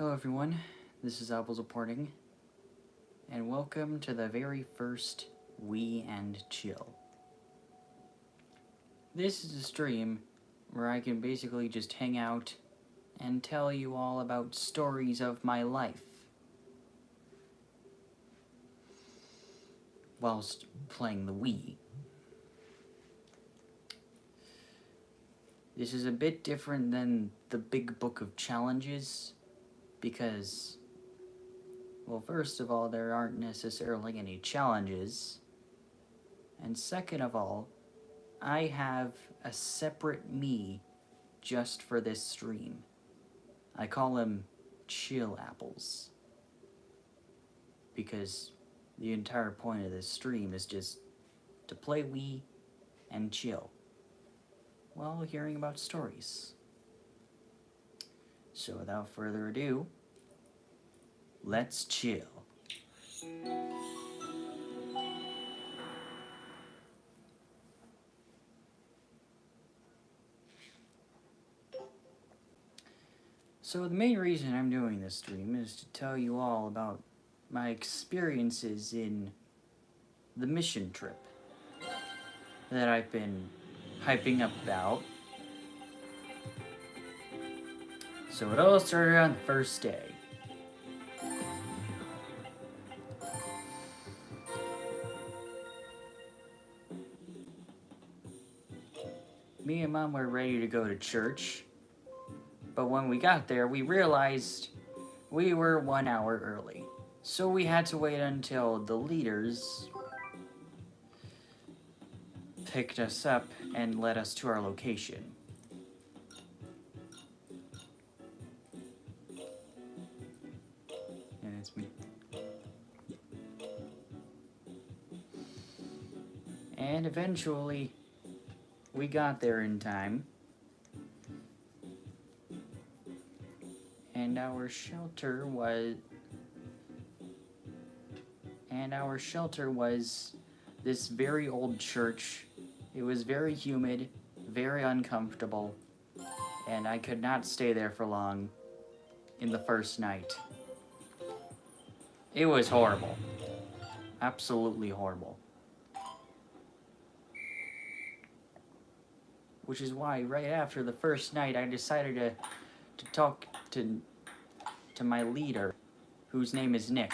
Hello everyone, this is Apples reporting, and welcome to the very first We and Chill. This is a stream where I can basically just hang out and tell you all about stories of my life, whilst playing the Wii. This is a bit different than the big book of challenges, because, well, first of all, there aren't necessarily any challenges, and second of all, I have a separate me just for this stream. I call them Chill Apples, because the entire point of this stream is just to play Wii and chill while hearing about stories. So without further ado, let's chill. So the main reason I'm doing this stream is to tell you all about my experiences in the mission trip that I've been hyping up about. So it all started on the first day. Me and Mom were ready to go to church, but when we got there, we realized we were 1 hour early. So we had to wait until the leaders picked us up and led us to our location. And it's me. And eventually, we got there in time. And our shelter was this very old church. It was very humid, very uncomfortable, and I could not stay there for long in the first night. It was horrible. Absolutely horrible. Which is why right after the first night I decided to talk to my leader, whose name is Nick.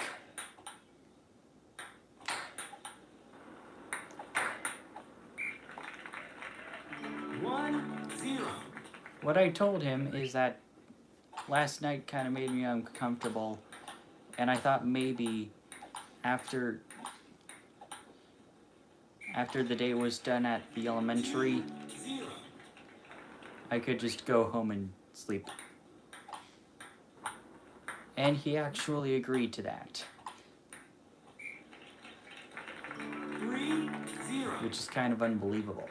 What I told him is that last night kind of made me uncomfortable, and I thought maybe after the day was done at the elementary, I could just go home and sleep. And he actually agreed to that. 3-0. Which is kind of unbelievable.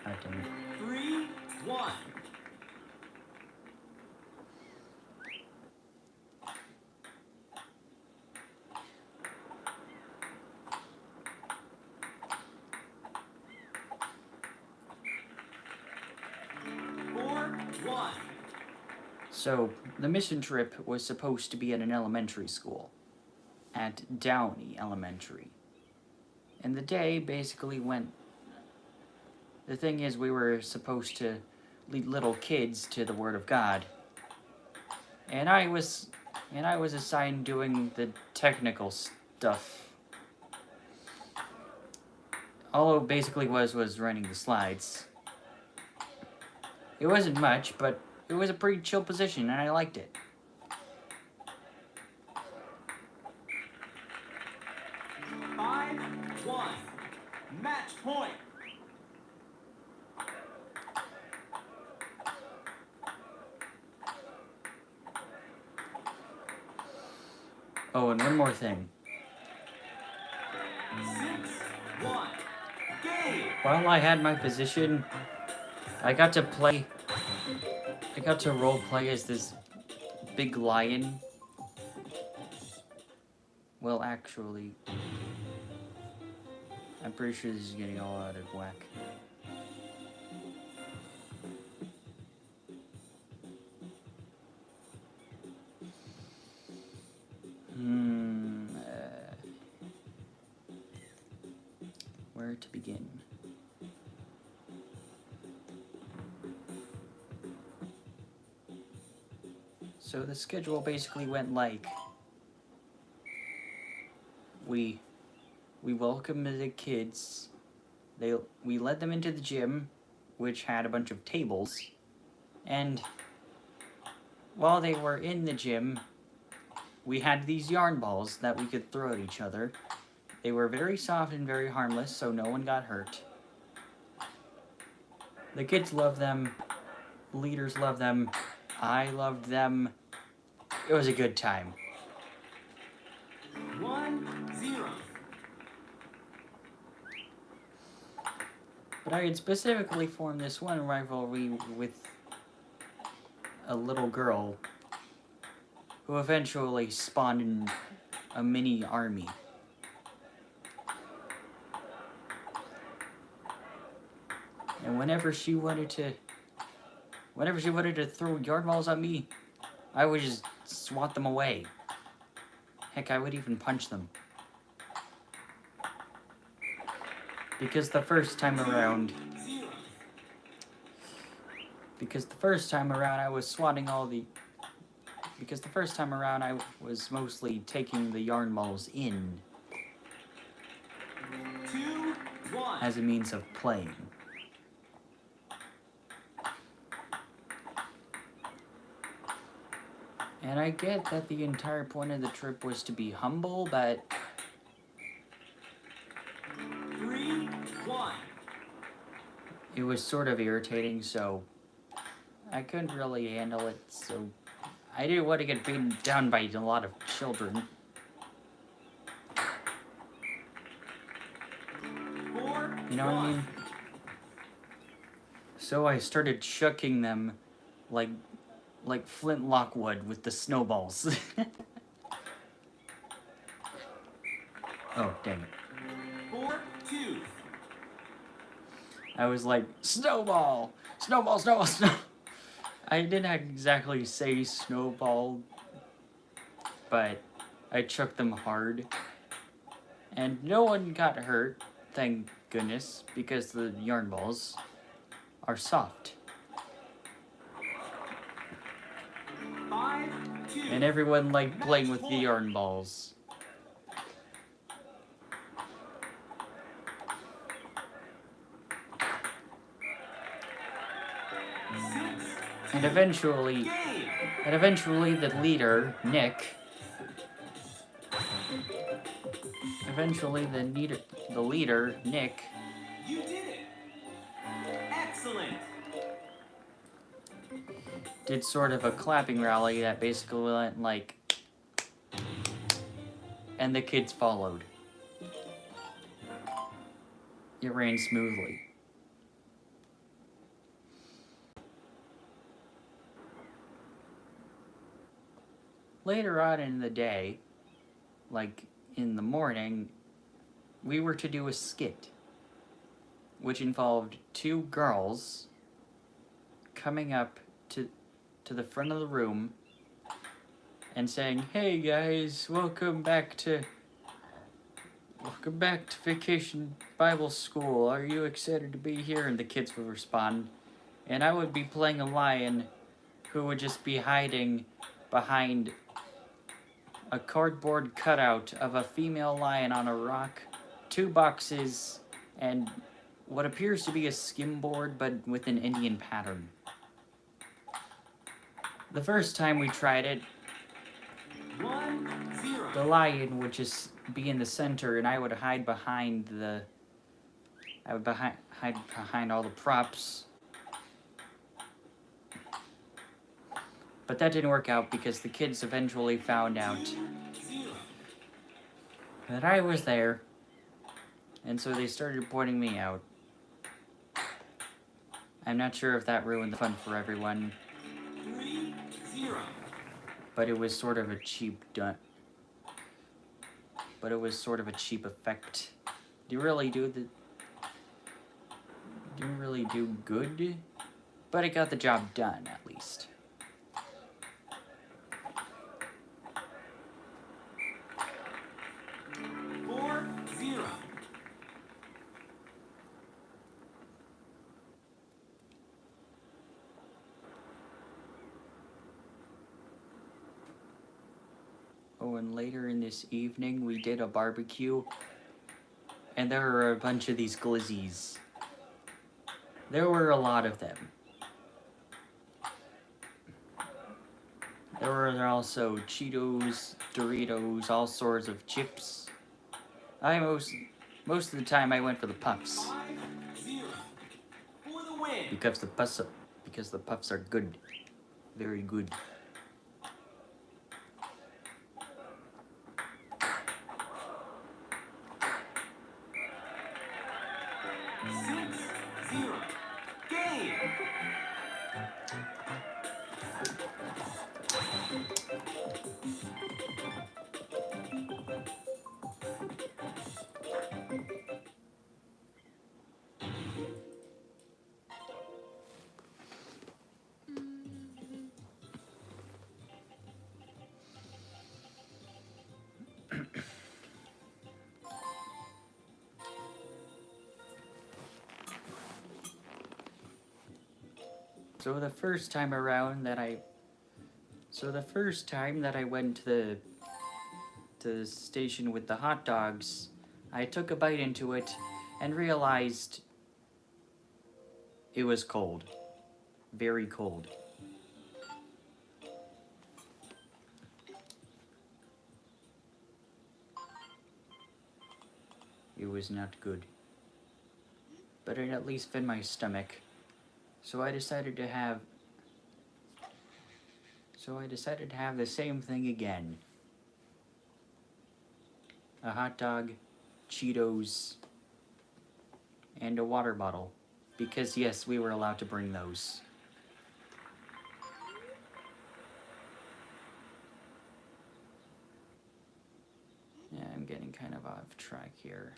I can... 3-1. So, the mission trip was supposed to be at an elementary school, at Downey Elementary. And the day basically went... The thing is, we were supposed to lead little kids to the Word of God. And I was assigned doing the technical stuff. All it basically was running the slides. It wasn't much, but it was a pretty chill position, and I liked it. Five, 1. Match point. Oh, and one more thing. 6-1. Game. While I had my position, I got to role play as this big lion. Well, actually, I'm pretty sure this is getting all out of whack. where to begin. So the schedule basically went like, we welcomed the kids. We led them into the gym, which had a bunch of tables, and while they were in the gym, we had these yarn balls that we could throw at each other. They were very soft and very harmless, so no one got hurt. The kids loved them. Leaders loved them. I loved them. It was a good time. 1-0. But I had specifically formed this one rivalry with a little girl who eventually spawned in a mini army. And whenever she wanted to throw yard balls at me, I would just swat them away. Heck, I would even punch them. Because the first time around I was swatting all the... Because the first time around I was mostly taking the yarn balls in 2-1. as a means of playing. And I get that the entire point of the trip was to be humble, but 3-1. it was sort of irritating, so I couldn't really handle it, so I didn't want to get beaten down by a lot of children. 4-1. You know what I mean? So I started chucking them like flintlock wood with the snowballs. Oh, dang it. 4-2. I was like, snowball! Snowball, snowball, snow... I didn't exactly say snowball, but I chucked them hard. And no one got hurt, thank goodness, because the yarn balls are soft. 5-2. And everyone liked playing with the yarn balls. And eventually the leader, Nick, You did it. Excellent. did sort of a clapping rally that basically went like, and the kids followed. It ran smoothly. Later on in the day, like in the morning, we were to do a skit, which involved two girls coming up to the front of the room and saying, "Hey guys, welcome back to Vacation Bible School. Are you excited to be here?" And the kids would respond, and I would be playing a lion who would just be hiding behind a cardboard cutout of a female lion on a rock, 2 boxes, and what appears to be a skimboard, but with an Indian pattern. The first time we tried it, 1-0. the lion would just be in the center, and I would hide behind hide behind all the props. But that didn't work out because the kids eventually found out 2-0. that I was there, and so they started pointing me out. I'm not sure if that ruined the fun for everyone, 3-0. but it was sort of a cheap effect. Didn't really do good, but it got the job done at least. Oh, and later in this evening, we did a barbecue, and there were a bunch of these glizzies. There were a lot of them. There were also Cheetos, Doritos, all sorts of chips. Most of the time I went for the puffs 5-0 for the win. because the puffs are good, very good. 6-0 game. So the first time that I went to the station with the hot dogs, I took a bite into it and realized it was cold. Very cold. It was not good. But it at least fed my stomach. So I decided to have the same thing again. A hot dog, Cheetos, and a water bottle. Because yes, we were allowed to bring those. Yeah, I'm getting kind of off track here.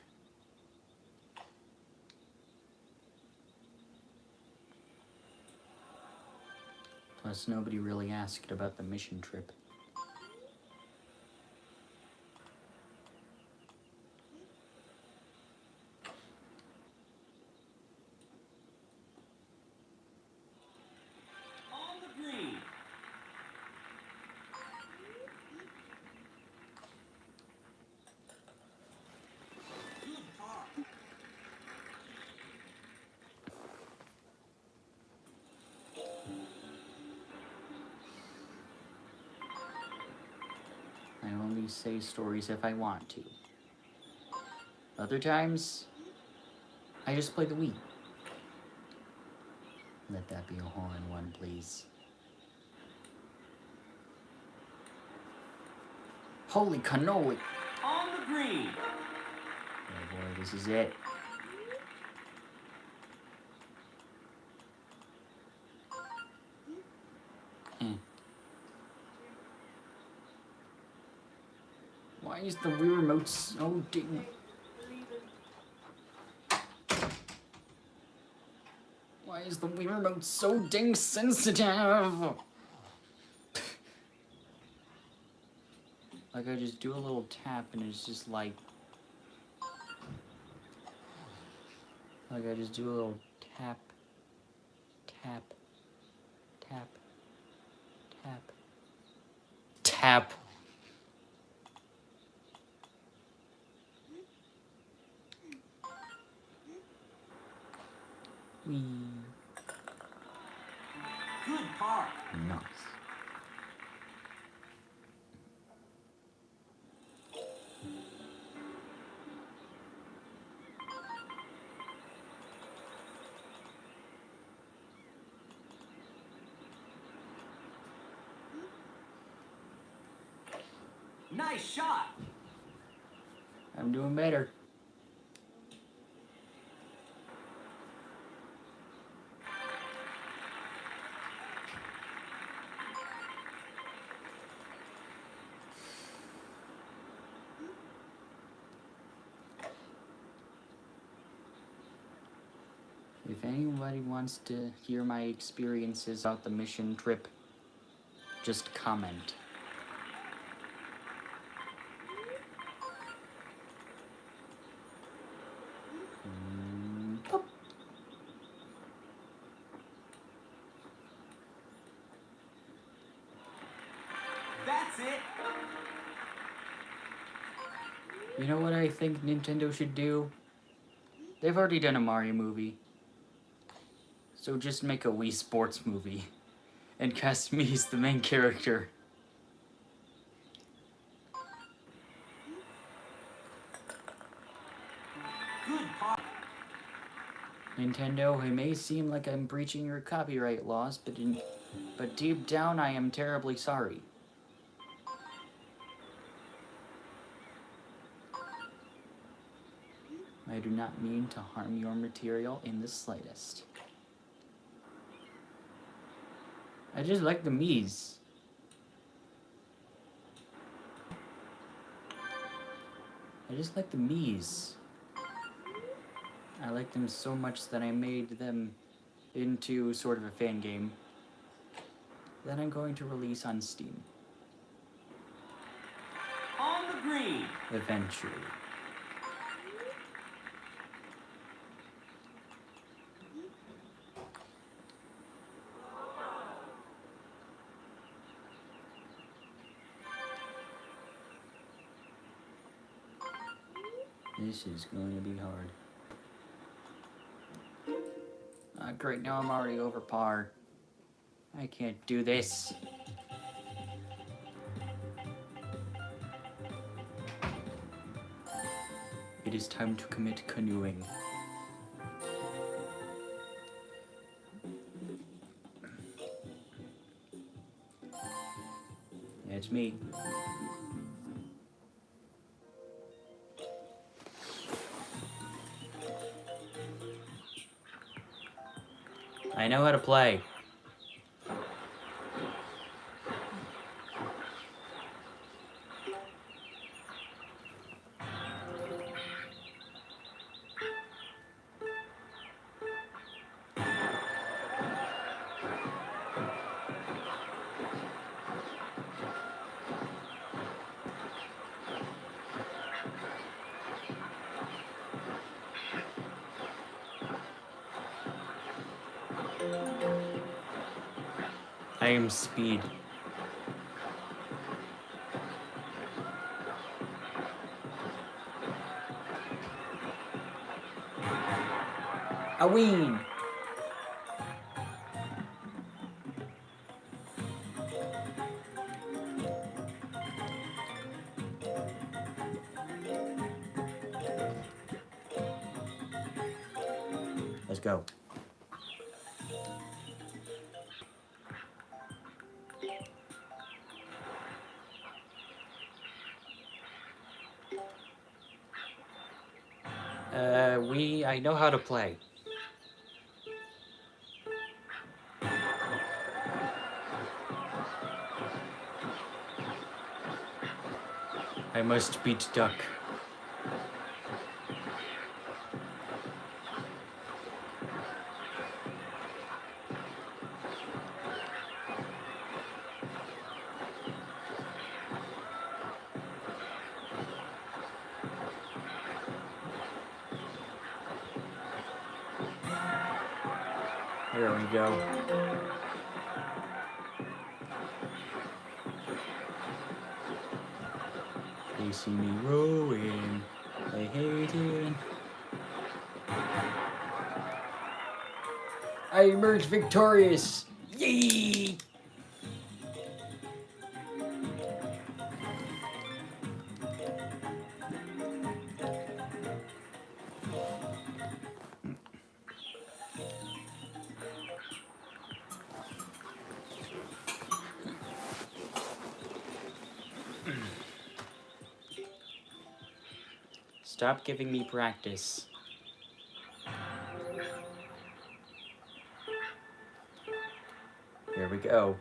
Plus, nobody really asked about the mission trip. On the green. Good par. I only say stories if I want to. Other times, I just play the Wii. Let that be a hole-in-one, please. Holy cannoli! On the green. Oh boy, this is it. Why is the Wii remote so ding? Why is the Wii remote so ding sensitive? Like I just do a little tap and it's just like I just do a little tap, tap, tap, tap, tap. Wee. Good par. Nice. Nice shot. I'm doing better. If anybody wants to hear my experiences about the mission trip, just comment. Pop. That's it. You know what I think Nintendo should do? They've already done a Mario movie. So just make a Wii Sports movie. And cast me as the main character. Good park. Nintendo, it may seem like I'm breaching your copyright laws, but deep down I am terribly sorry. I do not mean to harm your material in the slightest. I just like the Miis. I just like the Miis. I like them so much that I made them into sort of a fan game that I'm going to release on Steam. On the green. Eventually. This is going to be hard. Great, now I'm already over par. I can't do this. It is time to commit canoeing. It's me. I know how to play. I am speed. A ween. Let's go. I know how to play. I must beat Duck. There we go. They see me rowing. They hate it. I emerged victorious. Yay! Stop giving me practice. Here we go.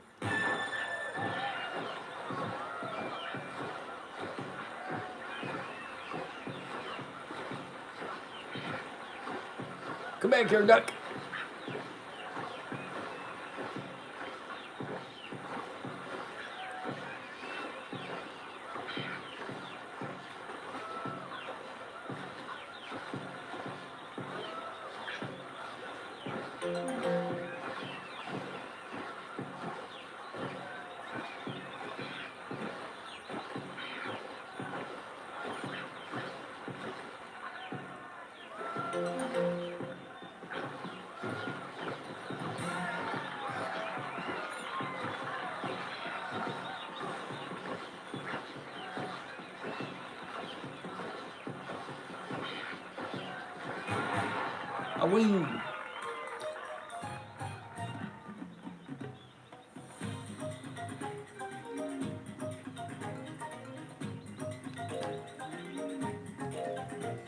Come back here, Duck. A wing!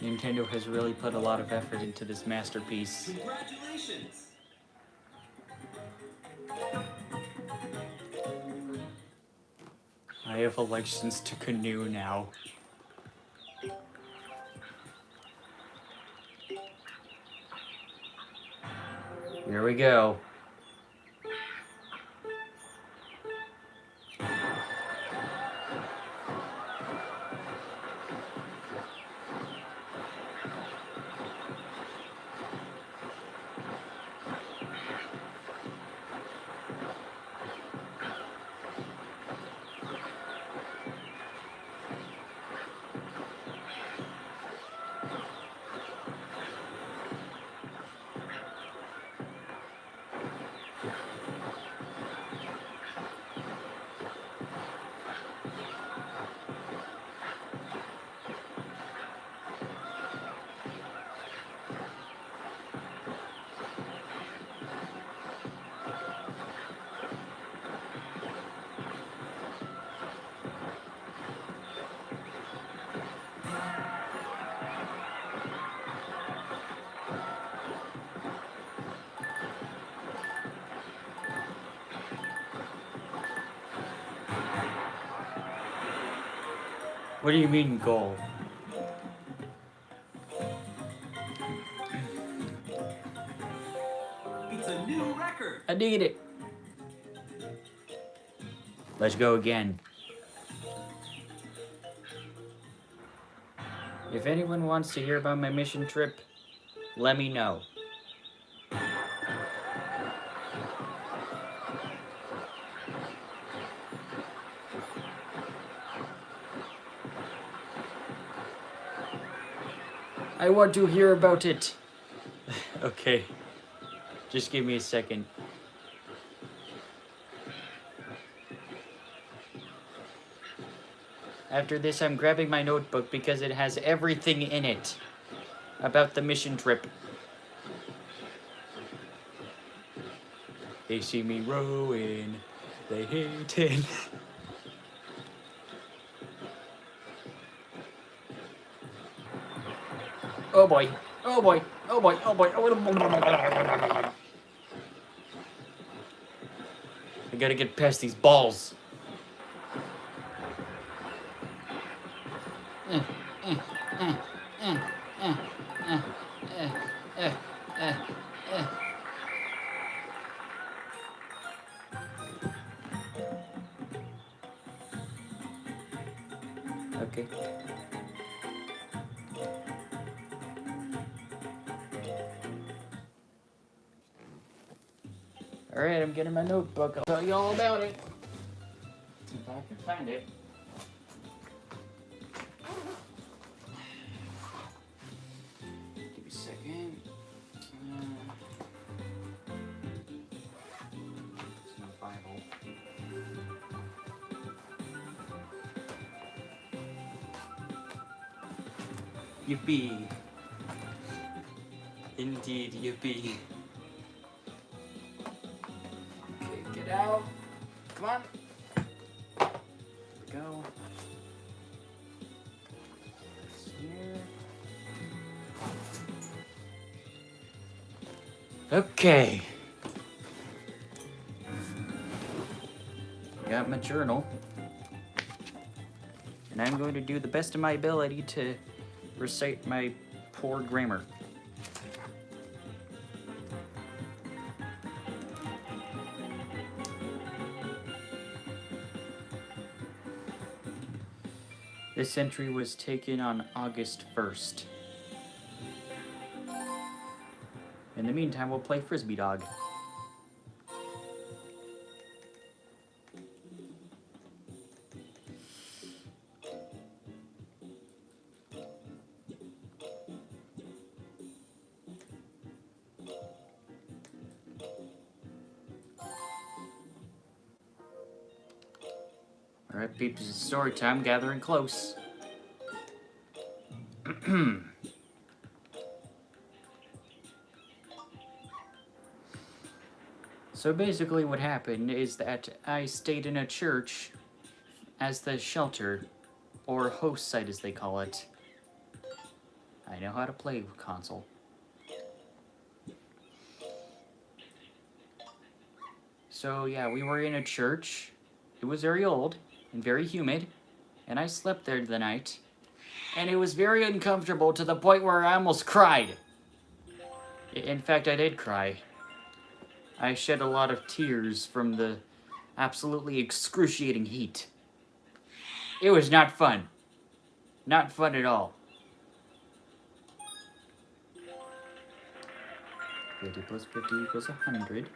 Nintendo has really put a lot of effort into this masterpiece. Congratulations! I have a license to canoe now. Here we go. What do you mean, goal? It's a new record. I need it. Let's go again. If anyone wants to hear about my mission trip, let me know. I want to hear about it. Okay. Just give me a second. After this, I'm grabbing my notebook because it has everything in it about the mission trip. They see me rowing, they hate it. Oh boy, oh boy, oh boy, oh boy. I gotta get past these balls. Okay. Alright, I'm getting my notebook. I'll tell you all about it. If I can find it. Give me a second. It's my Bible. Yippee. Indeed, yippee. Okay, get out. Come on. Here we go. This here. Okay. Got my journal. And I'm going to do the best of my ability to recite my poor grammar. This entry was taken on August 1st. In the meantime, we'll play Frisbee Dog. Alright, peeps, it's story time, gathering close. So basically what happened is that I stayed in a church as the shelter, or host site as they call it. I know how to play console. So yeah, we were in a church. It was very old and very humid, and I slept there the night. And it was very uncomfortable to the point where I almost cried. In fact, I did cry. I shed a lot of tears from the absolutely excruciating heat. It was not fun. Not fun at all. 50 plus 50 equals 100.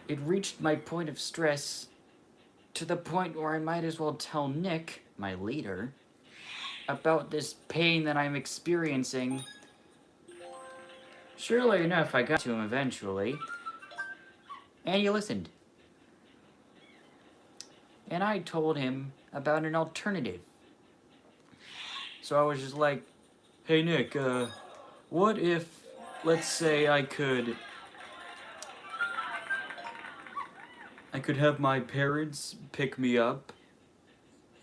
It reached my point of stress to the point where I might as well tell Nick, my leader, about this pain that I'm experiencing. Surely enough, I got to him eventually, and he listened. And I told him about an alternative. So I was just like, hey Nick, what if, let's say I could have my parents pick me up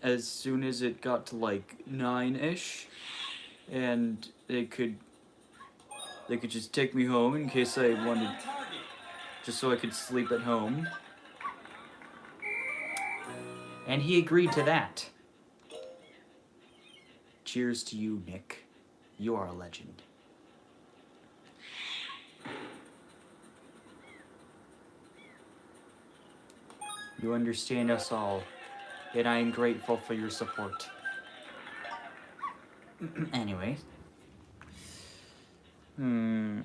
as soon as it got to like 9-ish, and they could just take me home in case I wanted, just so I could sleep at home. And he agreed to that. Cheers to you, Nick. You are a legend. You understand us all, and I am grateful for your support. Anyway. Okay.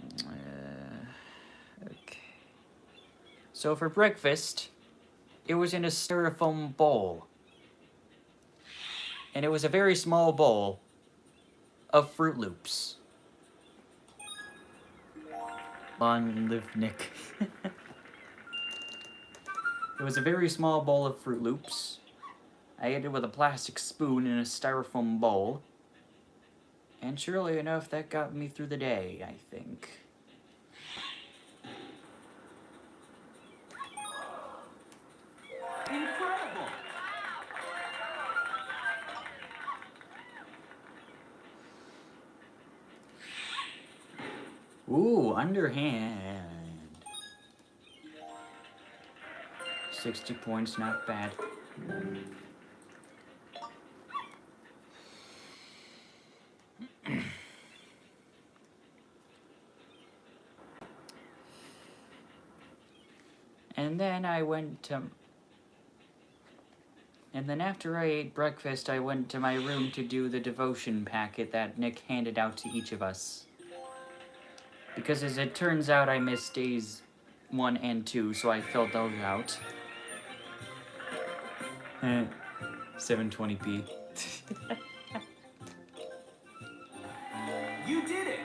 So for breakfast, it was in a styrofoam bowl. And it was a very small bowl of Fruit Loops. Long live Nick. It was a very small bowl of Fruit Loops. I ate it with a plastic spoon in a styrofoam bowl. And surely enough, that got me through the day, I think. Incredible! Ooh, underhand. 60 points, not bad. And then after I ate breakfast, I went to my room to do the devotion packet that Nick handed out to each of us. Because as it turns out, I missed days 1 and 2, so I filled those out. 720p. You did it!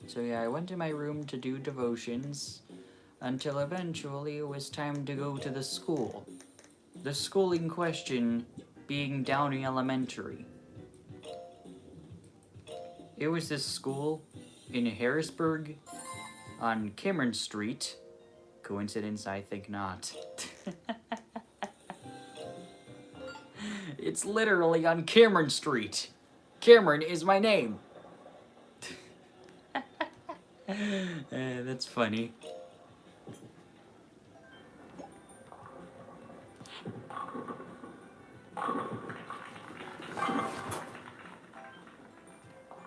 So yeah, I went to my room to do devotions until eventually it was time to go to the school. The school in question being Downey Elementary. It was this school in Harrisburg on Cameron Street. Coincidence? I think not. It's literally on Cameron Street. Cameron is my name. That's funny.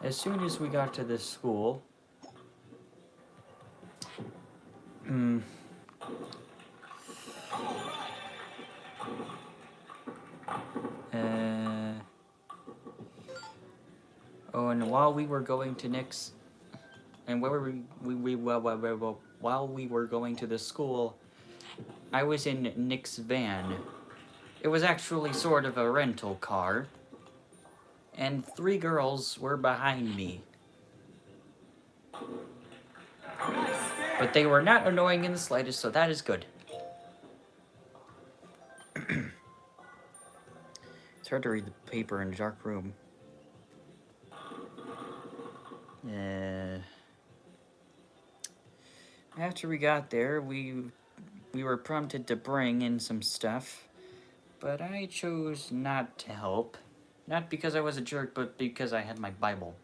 As soon as we got to this school, oh, and while we were going to Nick's, and while we were going to the school, I was in Nick's van. It was actually sort of a rental car, and 3 girls were behind me. But they were not annoying in the slightest, so that is good. It's hard to read the paper in a dark room. After we got there, we were prompted to bring in some stuff, but I chose not to help. Not because I was a jerk, but because I had my Bible.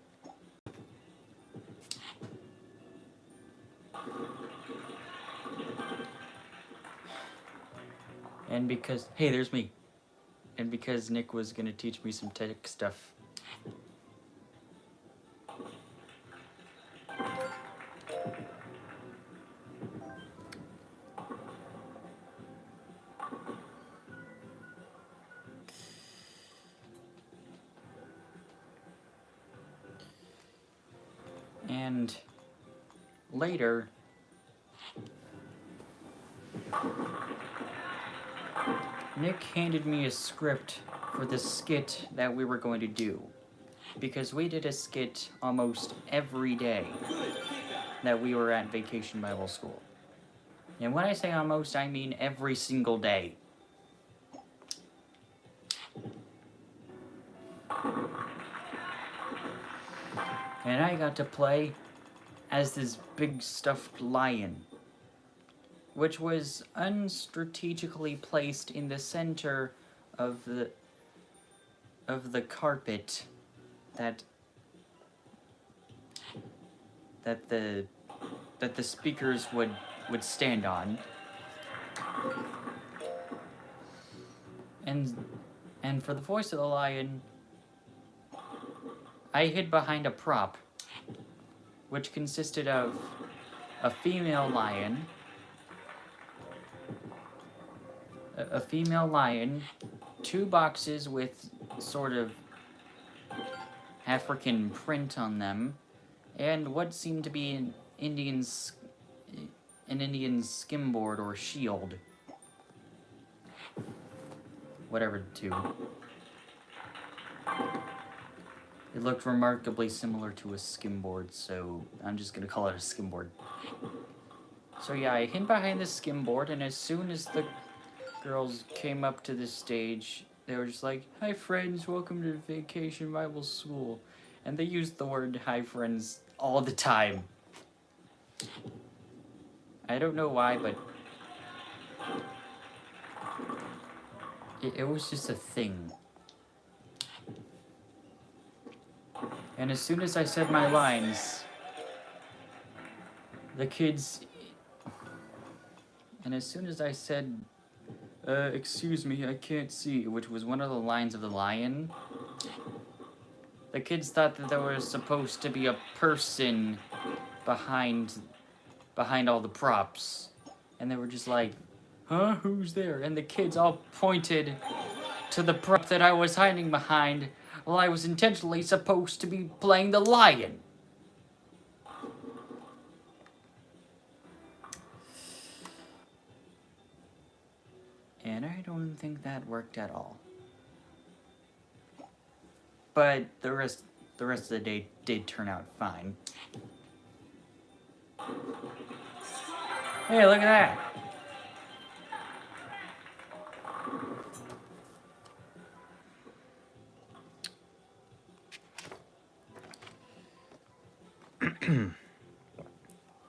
And because, hey, there's me. And because Nick was gonna teach me some tech stuff. And later, Nick handed me a script for the skit that we were going to do. Because we did a skit almost every day that we were at Vacation Bible School. And when I say almost, I mean every single day. And I got to play as this big stuffed lion, which was unstrategically placed in the center of the carpet that the speakers would stand on. And for the voice of the lion, I hid behind a prop, which consisted of a female lion, a female lion, 2 boxes with sort of African print on them, and what seemed to be an Indian skimboard or shield. Whatever the two. It looked remarkably similar to a skimboard, so I'm just gonna call it a skimboard. So yeah, I hid behind the skimboard, and as soon as the girls came up to the stage, they were just like, "Hi friends, welcome to Vacation Bible School." And they used the word "hi friends" all the time. I don't know why, but it was just a thing. And as soon as I said my lines, the kids... And as soon as I said, excuse me, I can't see, which was one of the lines of the lion, the kids thought that there was supposed to be a person behind all the props. And they were just like, huh, who's there? And the kids all pointed to the prop that I was hiding behind while I was intentionally supposed to be playing the lion. And I don't think that worked at all. But the rest of the day did turn out fine. Hey, look at that!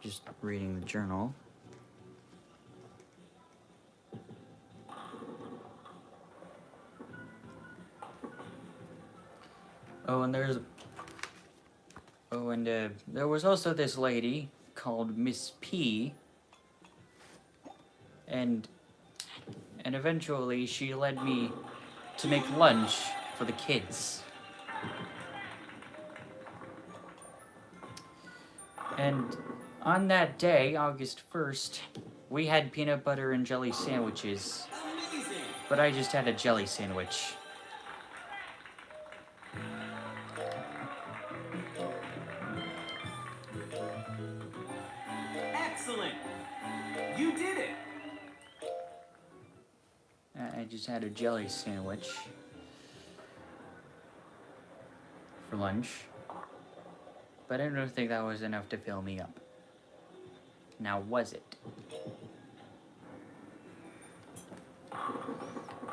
Just reading the journal. There was also this lady called Miss P, and eventually she led me to make lunch for the kids. And on that day, August 1st, we had peanut butter and jelly sandwiches, but I just had a jelly sandwich. Excellent! You did it! just had a jelly sandwich for lunch. But I don't think that was enough to fill me up. Now, was it?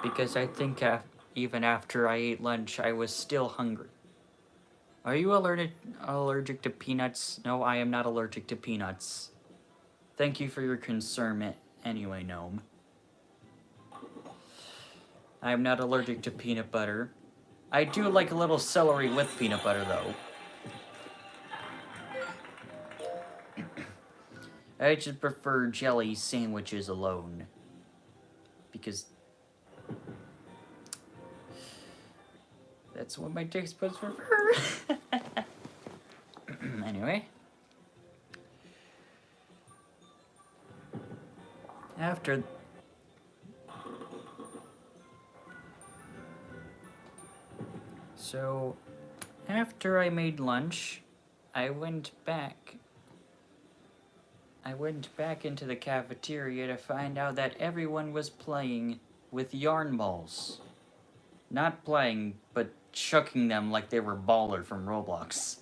Because I think even after I ate lunch, I was still hungry. Are you allergic to peanuts? No, I am not allergic to peanuts. Thank you for your concern anyway, Gnome. I am not allergic to peanut butter. I do like a little celery with peanut butter, though. I just prefer jelly sandwiches alone. Because that's what my taste buds prefer. Anyway. After I made lunch, I went back into the cafeteria to find out that everyone was playing with yarn balls. Not playing, but chucking them like they were Baller from Roblox.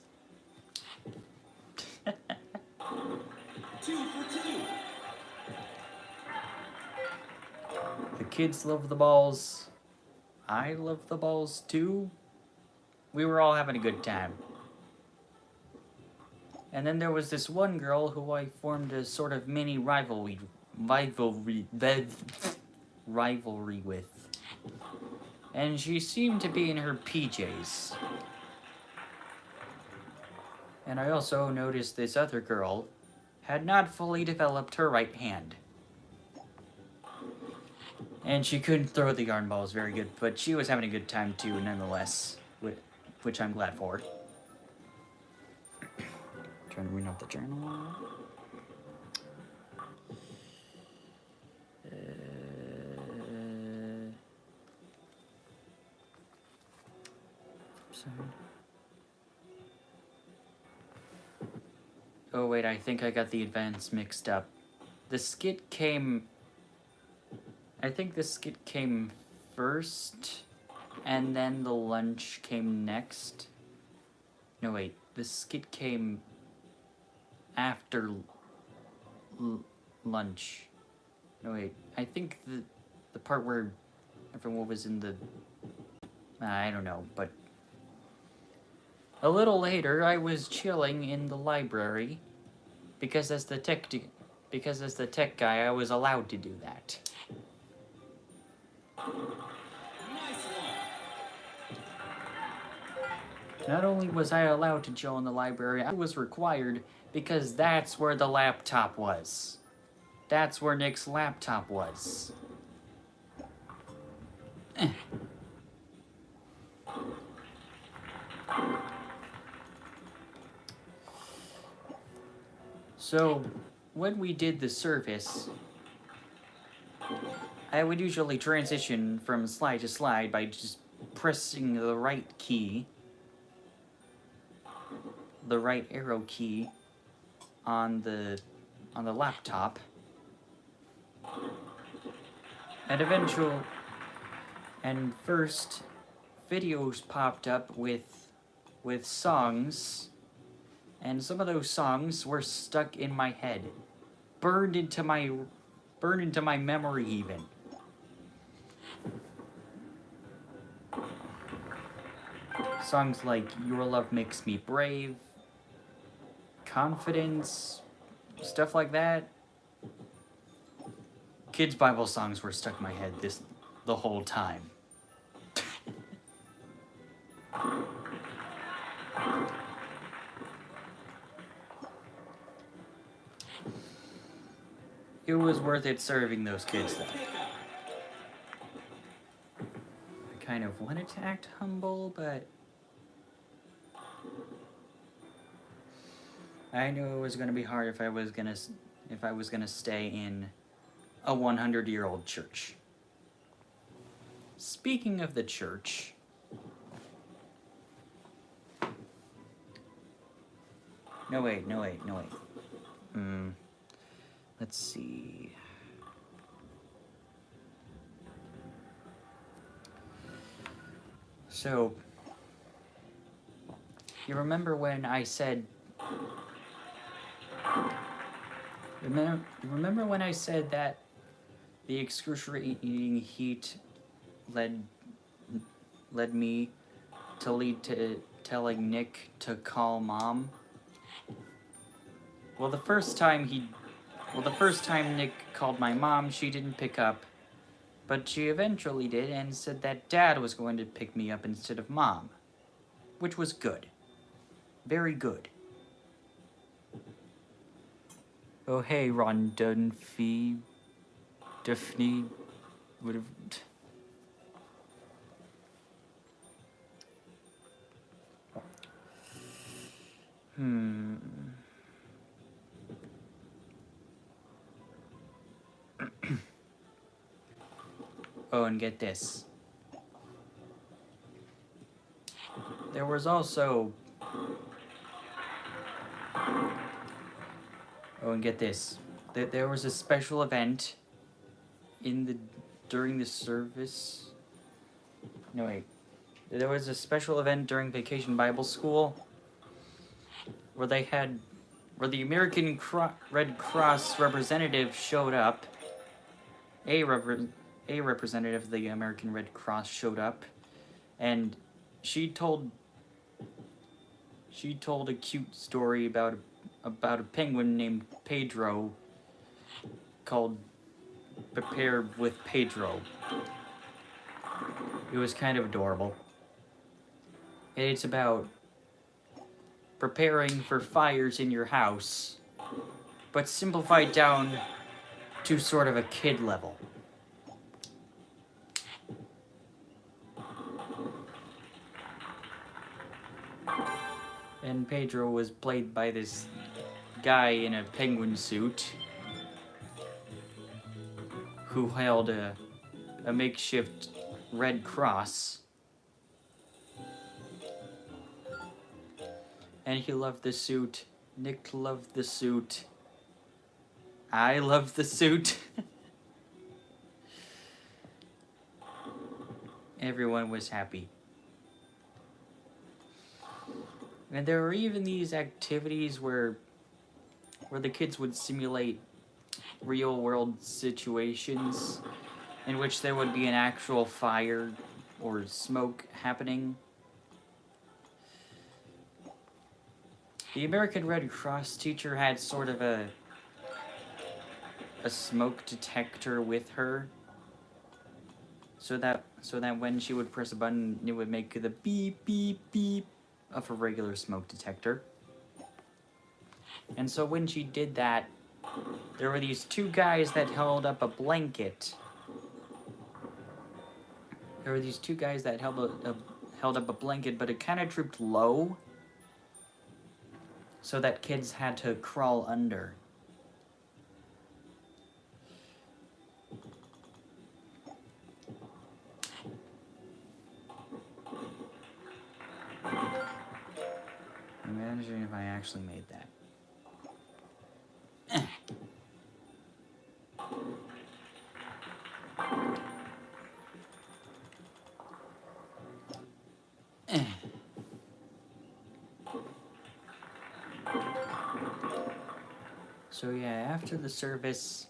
2 for 2. The kids love the balls. I love the balls too. We were all having a good time. And then there was this one girl who I formed a sort of mini rivalry with. And she seemed to be in her PJs. And I also noticed this other girl had not fully developed her right hand. And she couldn't throw the yarn balls very good, but she was having a good time too, nonetheless, which I'm glad for. Trying to read off the journal. Sorry. Oh wait, I think I got the events mixed up. The skit came... I think the skit came first, and then the lunch came next. No wait, the skit came after lunch. No wait, I think the part where everyone was in the... I don't know, but... A little later, I was chilling in the library, because as the tech guy, I was allowed to do that. Nice one. Not only was I allowed to chill in the library, I was required because that's where the laptop was. That's where Nick's laptop was. So, when we did the service, I would usually transition from slide to slide by just pressing the right key, the right arrow key on the laptop, and first videos popped up with songs, and some of those songs were stuck in my head, burned into my memory even. Songs like Your Love Makes Me Brave, Confidence, stuff like that. Kids' Bible songs were stuck in my head the whole time. It was worth it serving those kids, though. I kind of wanted to act humble, but I knew it was going to be hard if I was going to stay in a 100-year-old church. Speaking of the church, no wait. Let's see. So, you remember when I said... Remember when I said that the excruciating heat led me to lead to telling Nick to call Mom? Well, the first time Nick called my mom, she didn't pick up, but she eventually did and said that Dad was going to pick me up instead of Mom, which was good. Very good. Oh, hey, Ron Dunphy. Daphne would have... Oh, and get this. There was also... Oh, and get this. There was a special event during the service... No, wait. There was a special event during Vacation Bible School where the American Red Cross representative showed up. A representative of the American Red Cross showed up, and she told a cute story about a penguin named Pedro called Prepare with Pedro. It was kind of adorable. It's about preparing for fires in your house, but simplified down to sort of a kid level. And Pedro was played by this guy in a penguin suit who held a makeshift Red Cross. And he loved the suit. Nick loved the suit. I loved the suit. Everyone was happy. And there were even these activities where the kids would simulate real-world situations in which there would be an actual fire or smoke happening. The American Red Cross teacher had sort of a smoke detector with her, so that when she would press a button, it would make the beep beep beep of a regular smoke detector. And so when she did that, there were these two guys that held up a blanket. There were these two guys that held up a blanket, but it kind of drooped low, so that kids had to crawl under. Imagine if I actually made that. So yeah, after the service,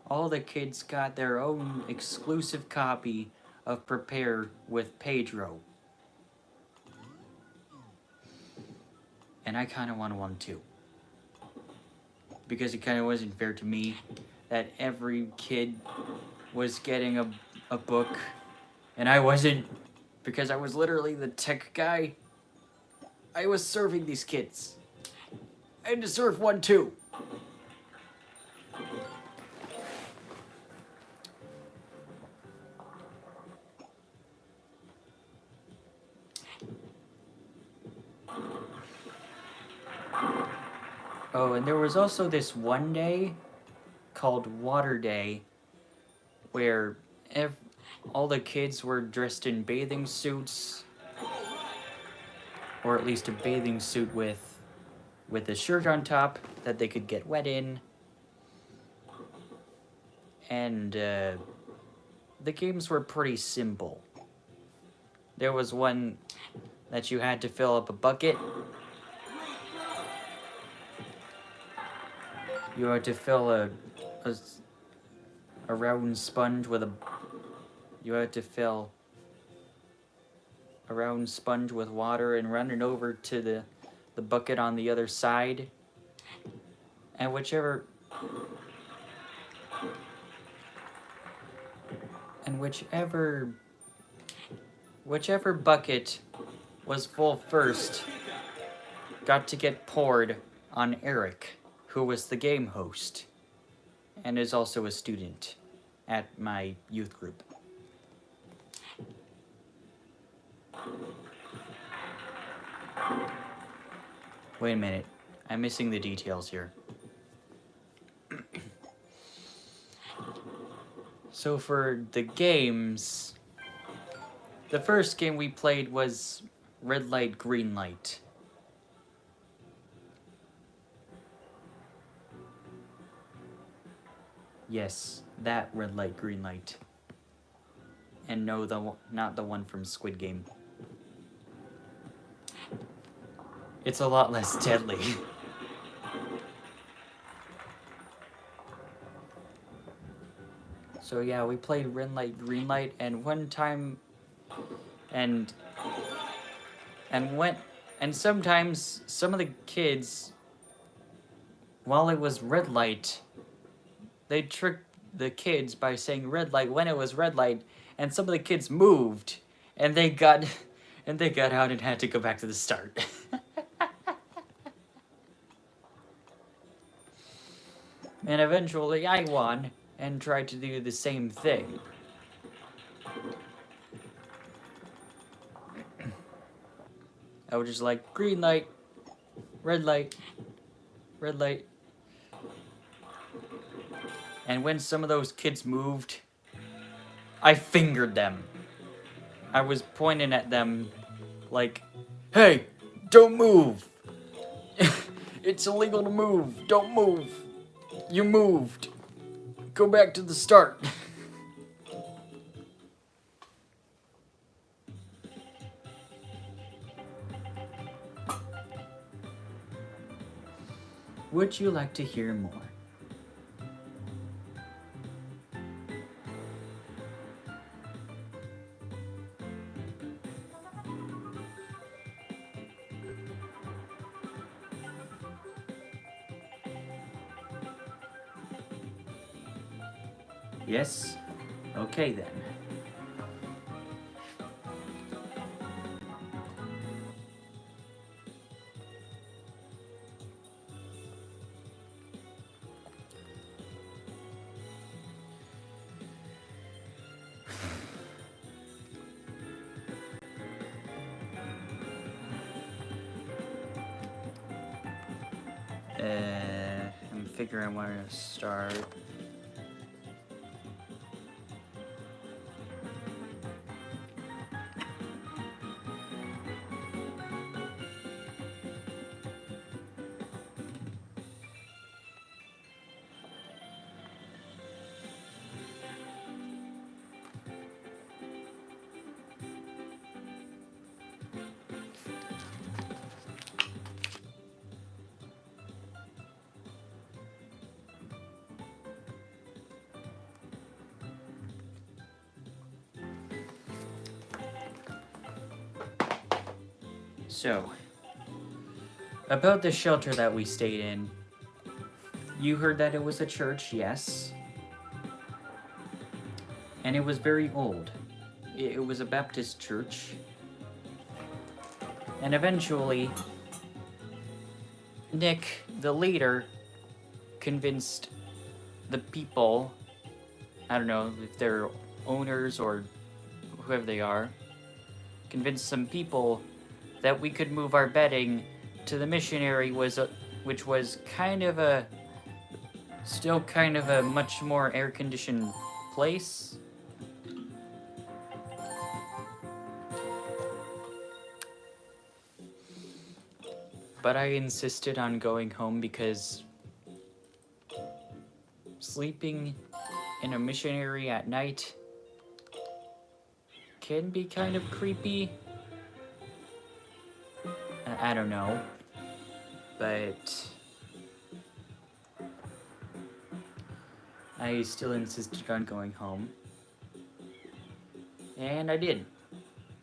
all the kids got their own exclusive copy of Prepare with Pedro. And I kind of want one too. Because it kind of wasn't fair to me that every kid was getting a book and I wasn't, because I was literally the tech guy. I was serving these kids. I deserve one too. Oh, and there was also this one day called Water Day where all the kids were dressed in bathing suits, or at least a bathing suit with a shirt on top that they could get wet in. And the games were pretty simple. there was one that you had to fill up a bucket. You had to fill a round sponge with a... You had to fill a round sponge with water and run it over to the bucket on the other side. And whichever bucket was full first got to get poured on Eric, who was the game host and is also a student at my youth group. Wait a minute, I'm missing the details here. So for the games, the first game we played was red light, green light. Yes, that red light, green light. And no, not the one from Squid Game. It's a lot less deadly. So yeah, we played red light, green light, and one time, and sometimes some of the kids, while it was red light, they tricked the kids by saying red light when it was red light, and some of the kids moved, and they got out and had to go back to the start. And eventually I won and tried to do the same thing. I was just like, green light, red light, red light. And when some of those kids moved, I fingered them. I was pointing at them like, hey, don't move. It's illegal to move. Don't move. You moved. Go back to the start. Would you like to hear more? Yes? Okay then. I'm figuring where to start. So, about the shelter that we stayed in, you heard that it was a church, yes. And it was very old. It was a Baptist church. And eventually, Nick, the leader, convinced the people, I don't know if they're owners or whoever they are, convinced some people that we could move our bedding to the missionary, which was still kind of a much more air-conditioned place. But I insisted on going home because sleeping in a missionary at night can be kind of creepy. I don't know. But I still insisted on going home. And I did.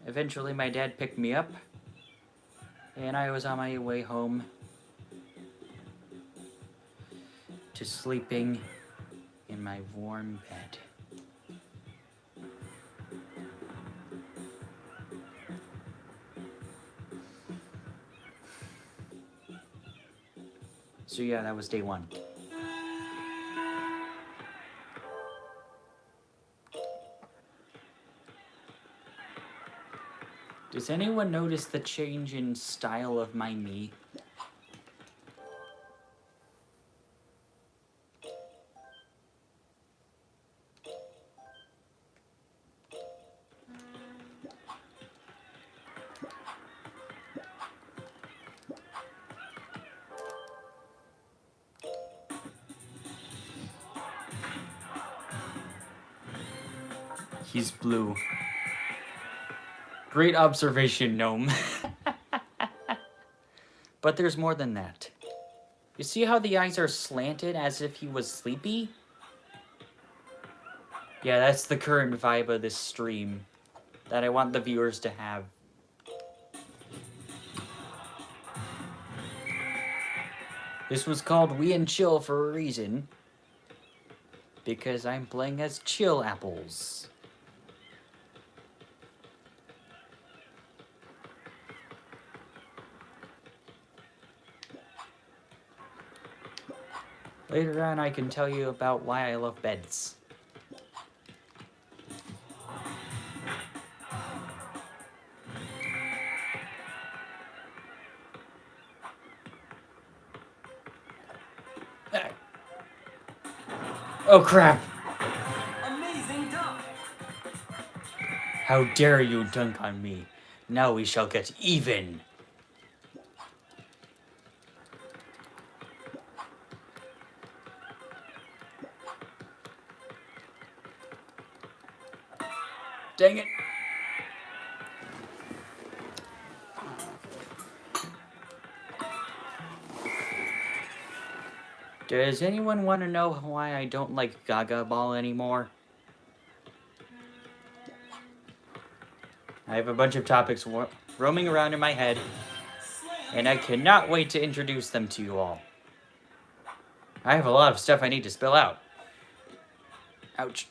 Eventually my dad picked me up. And I was on my way home to sleeping in my warm bed. So yeah, that was day one. Does anyone notice the change in style of my knee? He's blue. Great observation, Gnome. But there's more than that. You see how the eyes are slanted as if he was sleepy? Yeah, that's the current vibe of this stream that I want the viewers to have. This was called We and Chill for a reason. Because I'm playing as Chill Apples. Later on, I can tell you about why I love beds. Oh crap! Amazing dunk. How dare you dunk on me? Now we shall get even. Dang it. Does anyone want to know why I don't like Gaga Ball anymore? I have a bunch of topics roaming around in my head, and I cannot wait to introduce them to you all. I have a lot of stuff I need to spill out. Ouch.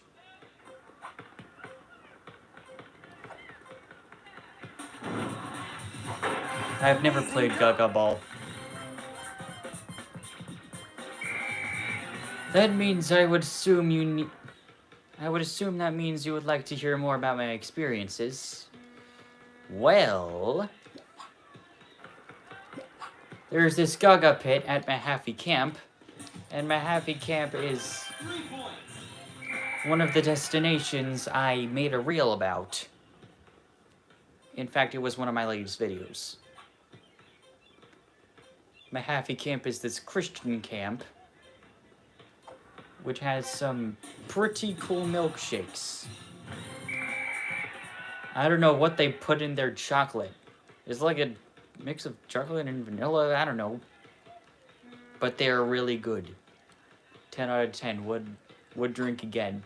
I've never played Gaga Ball. That means I would assume that means you would like to hear more about my experiences. Well, there's this Gaga pit at Mahaffey Camp, and Mahaffey Camp is one of the destinations I made a reel about. In fact, it was one of my latest videos. Mahaffey Camp is this Christian camp, which has some pretty cool milkshakes. I don't know what they put in their chocolate. It's like a mix of chocolate and vanilla, I don't know. But they're really good. 10 out of 10, would drink again.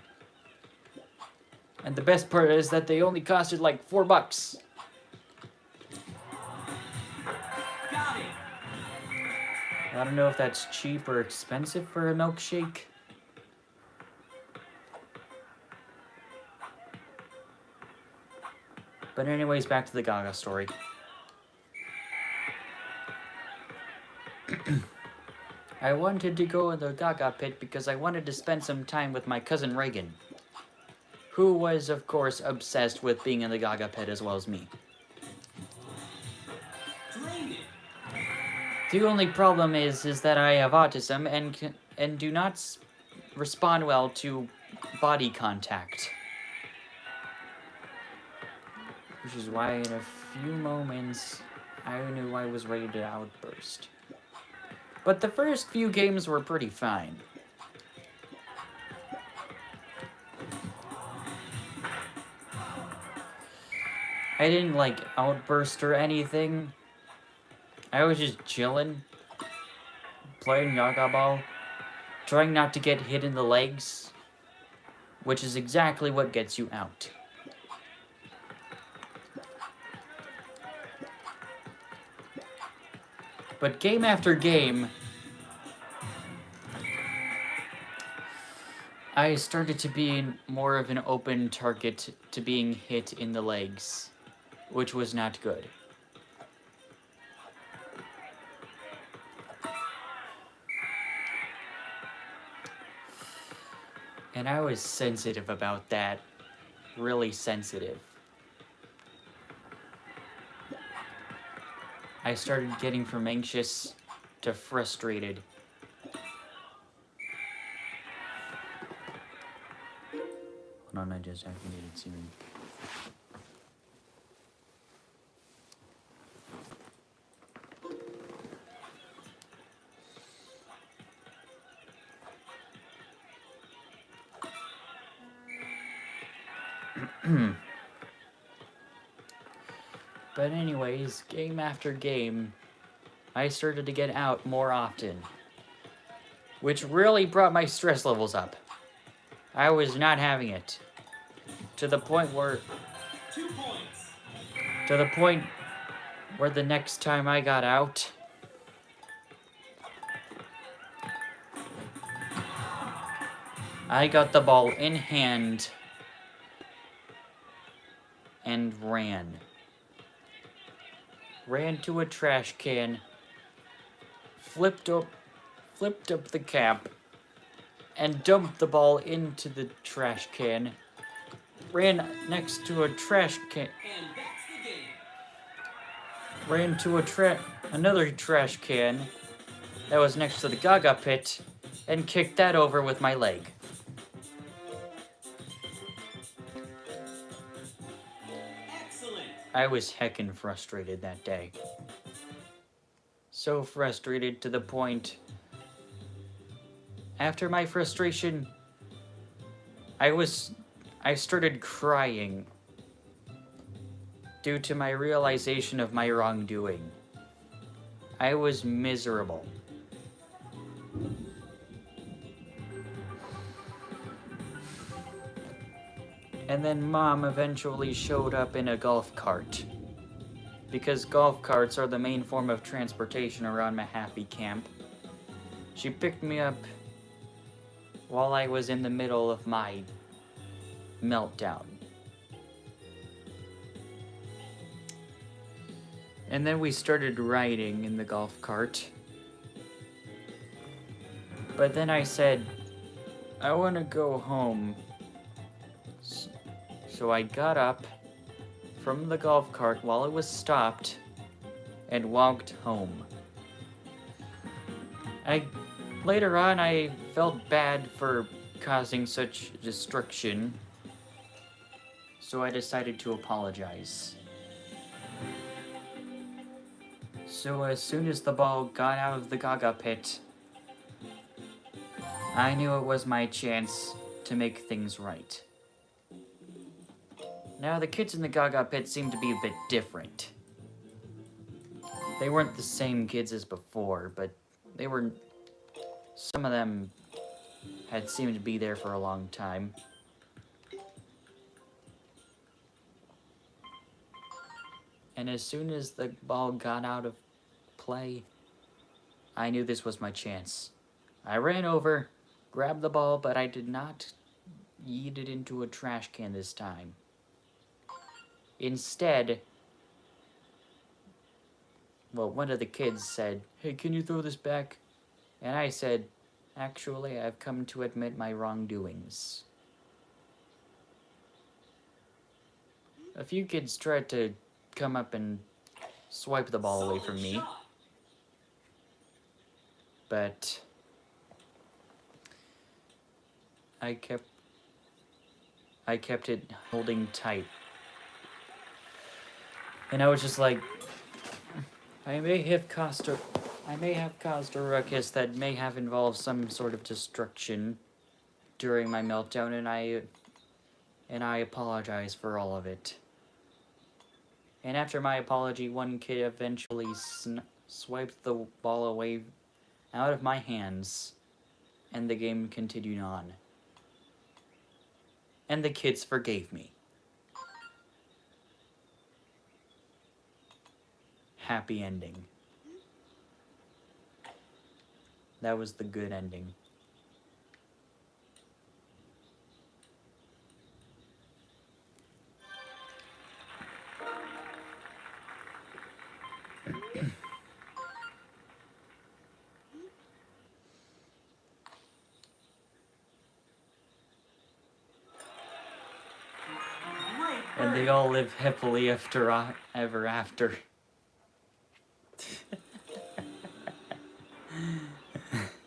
And the best part is that they only costed like $4. Got it. I don't know if that's cheap or expensive for a milkshake. But anyways, back to the Gaga story. I wanted to go in the Gaga pit because I wanted to spend some time with my cousin Reagan, who was, of course, obsessed with being in the Gaga pit as well as me. Drain it. The only problem is that I have autism and do not respond well to body contact. Which is why in a few moments, I knew I was ready to outburst. But the first few games were pretty fine. I didn't like outburst or anything. I was just chilling, playing Yaga Ball, trying not to get hit in the legs, which is exactly what gets you out. But game after game, I started to be more of an open target to being hit in the legs, which was not good. And I was sensitive about that. Really sensitive. I started getting from anxious to frustrated. Hold on, I just activated Siri. But anyways, game after game, I started to get out more often, which really brought my stress levels up. I was not having it. To the point where 2 points. To the point where the next time I got out, I got the ball in hand and ran. Ran to a trash can, flipped up the cap, and dumped the ball into the trash can. Ran next to a trash can. And that's the game. Ran to another trash can that was next to the Gaga pit, and kicked that over with my leg. Excellent. I was heckin' frustrated that day. So frustrated to the point. After my frustration, I started crying due to my realization of my wrongdoing. I was miserable. And then Mom eventually showed up in a golf cart. Because golf carts are the main form of transportation around Mahaffey Camp. She picked me up while I was in the middle of my meltdown. And then we started riding in the golf cart. But then I said, I want to go home. So I got up from the golf cart while it was stopped and walked home. Later on, I felt bad for causing such destruction, so I decided to apologize. So as soon as the ball got out of the Gaga pit, I knew it was my chance to make things right. Now, the kids in the Gaga pit seemed to be a bit different. They weren't the same kids as before, but they were... Some of them had seemed to be there for a long time. And as soon as the ball got out of play, I knew this was my chance. I ran over, grabbed the ball, but I did not yeet it into a trash can this time. Instead, one of the kids said, "Hey, can you throw this back?" And I said, "Actually, I've come to admit my wrongdoings." A few kids tried to come up and swipe the ball away from me, but I kept it holding tight. And I was just like, I may have caused a ruckus that may have involved some sort of destruction during my meltdown, and I apologize for all of it. And after my apology, one kid eventually swiped the ball away out of my hands, and the game continued on. And the kids forgave me. Happy ending. That was the good ending. Great And they bird. all live happily ever after.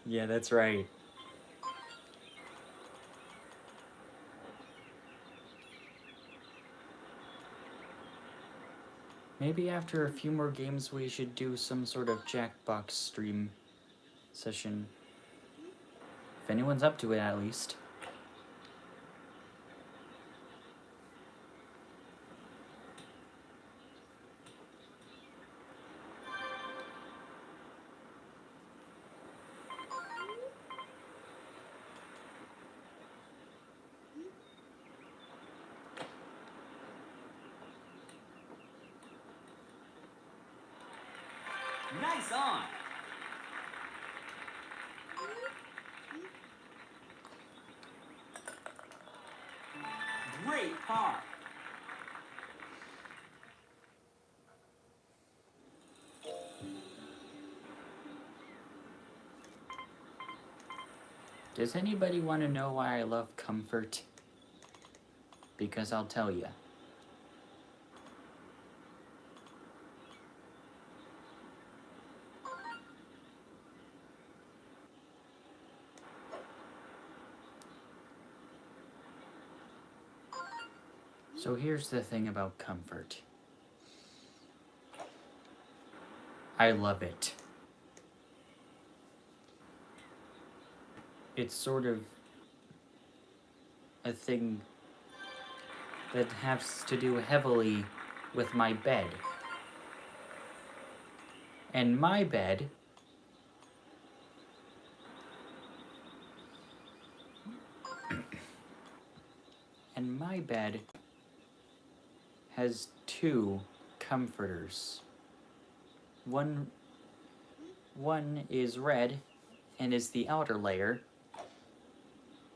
Yeah, that's right. Maybe after a few more games we should do some sort of Jackbox stream session. If anyone's up to it, at least. Nice on. Great par. Does anybody want to know why I love comfort? Because I'll tell you. So here's the thing about comfort. I love it. It's sort of a thing that has to do heavily with my bed. And my bed has two comforters. One is red and is the outer layer.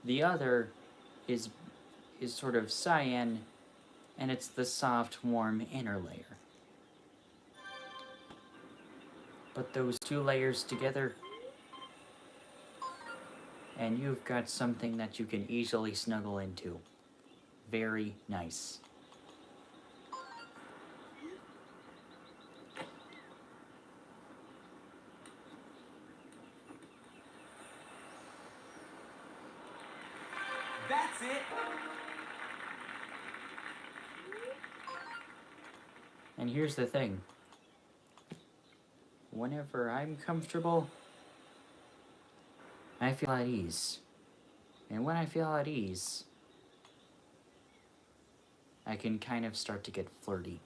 The other is sort of cyan, and it's the soft, warm inner layer. Put those two layers together, and you've got something that you can easily snuggle into. Very nice. That's it. And here's the thing. Whenever I'm comfortable, I feel at ease. And when I feel at ease, I can kind of start to get flirty.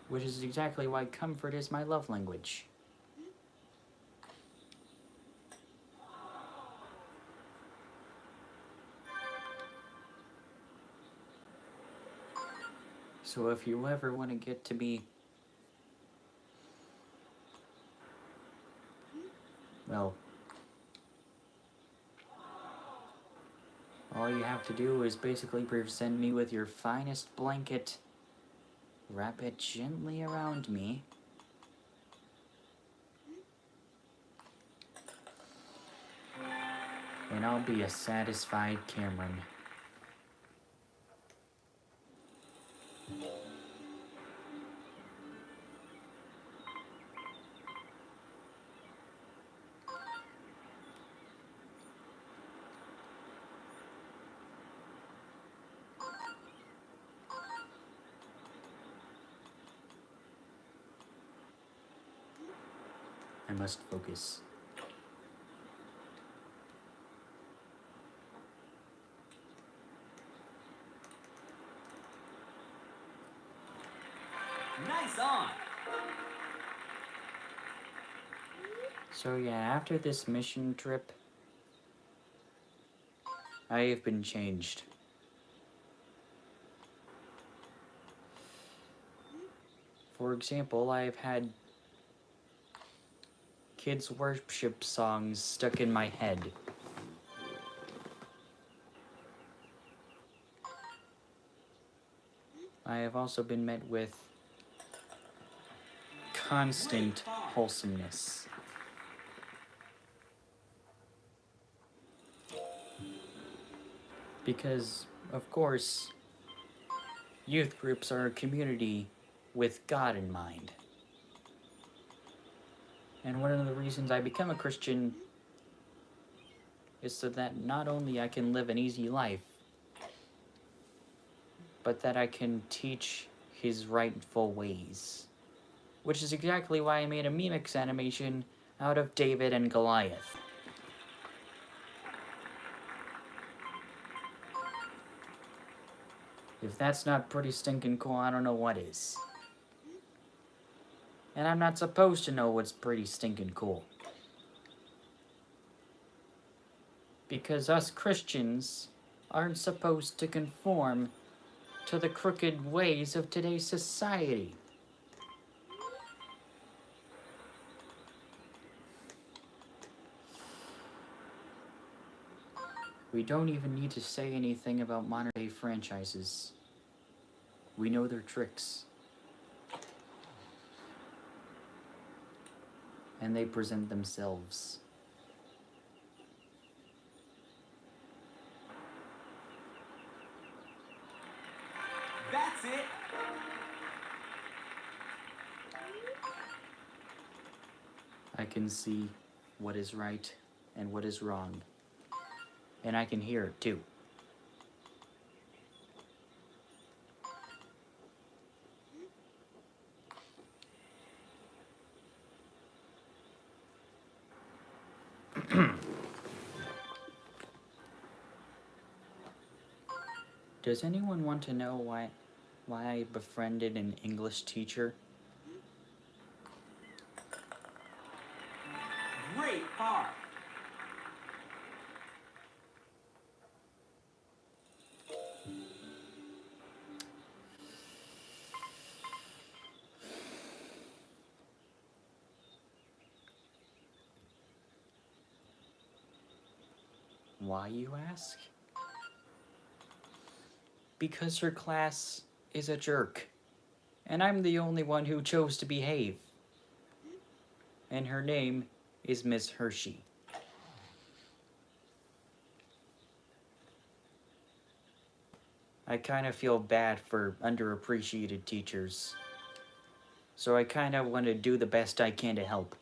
Which is exactly why comfort is my love language. So if you ever want to get to me, well, all you have to do is basically present me with your finest blanket, wrap it gently around me, and I'll be a satisfied Cameron. I must focus. So yeah, after this mission trip, I have been changed. For example, I have had kids' worship songs stuck in my head. I have also been met with constant wholesomeness. Because, of course, youth groups are a community with God in mind. And one of the reasons I become a Christian is so that not only I can live an easy life, but that I can teach his rightful ways. Which is exactly why I made a Mimix animation out of David and Goliath. If that's not pretty stinking cool, I don't know what is. And I'm not supposed to know what's pretty stinking cool. Because us Christians aren't supposed to conform to the crooked ways of today's society. We don't even need to say anything about modern-day franchises. We know their tricks. And they present themselves. That's it. I can see what is right and what is wrong. And I can hear it too. Does anyone want to know why I befriended an English teacher? Great car. Why, you ask? Because her class is a jerk. And I'm the only one who chose to behave. And her name is Miss Hershey. I kind of feel bad for underappreciated teachers. So I kind of want to do the best I can to help.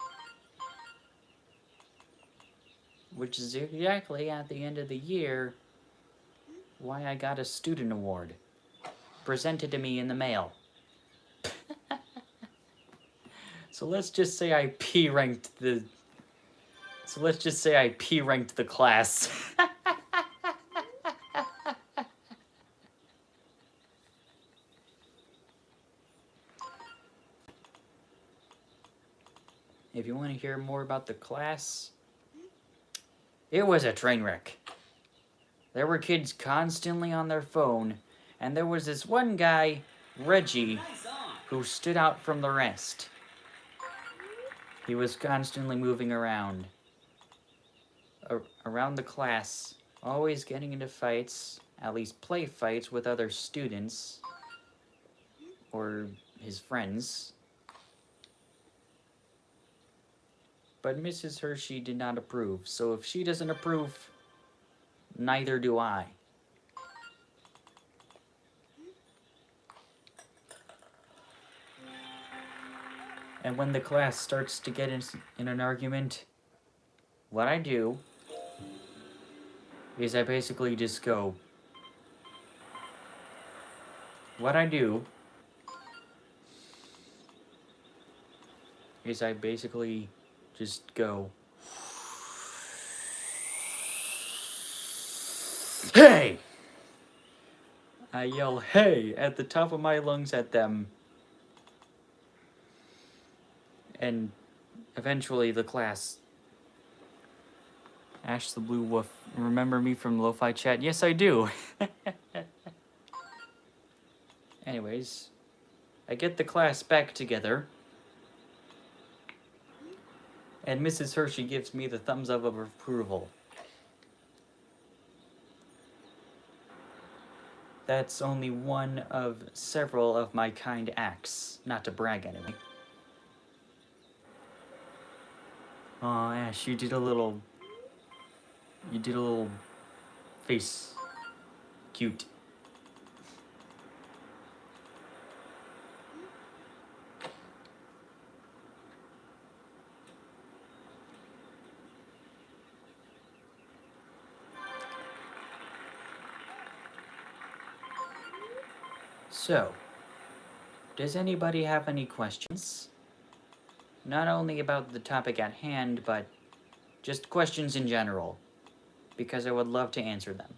Which is exactly at the end of the year why I got a student award. Presented to me in the mail. So let's just say I P-ranked the... So let's just say I P-ranked the class. If you want to hear more about the class, it was a train wreck. There were kids constantly on their phone, and there was this one guy, Reggie, Nice on. who stood out from the rest. He was constantly moving around the class, always getting into fights, at least play fights with other students, or his friends. But Mrs. Hershey did not approve, so if she doesn't approve, neither do I. And when the class starts to get in an argument, what I do is I basically just go. What I do is I basically just go. Hey! I yell, hey, at the top of my lungs at them. And eventually the class Ash the Blue Wolf. Remember me from Lo-Fi Chat? Yes, I do. Anyways, I get the class back together. And Mrs. Hershey gives me the thumbs up of approval. That's only one of several of my kind acts. Not to brag, anyway. Aw, Ash, you did a little face. Cute. So, does anybody have any questions? Not only about the topic at hand, but just questions in general, because I would love to answer them.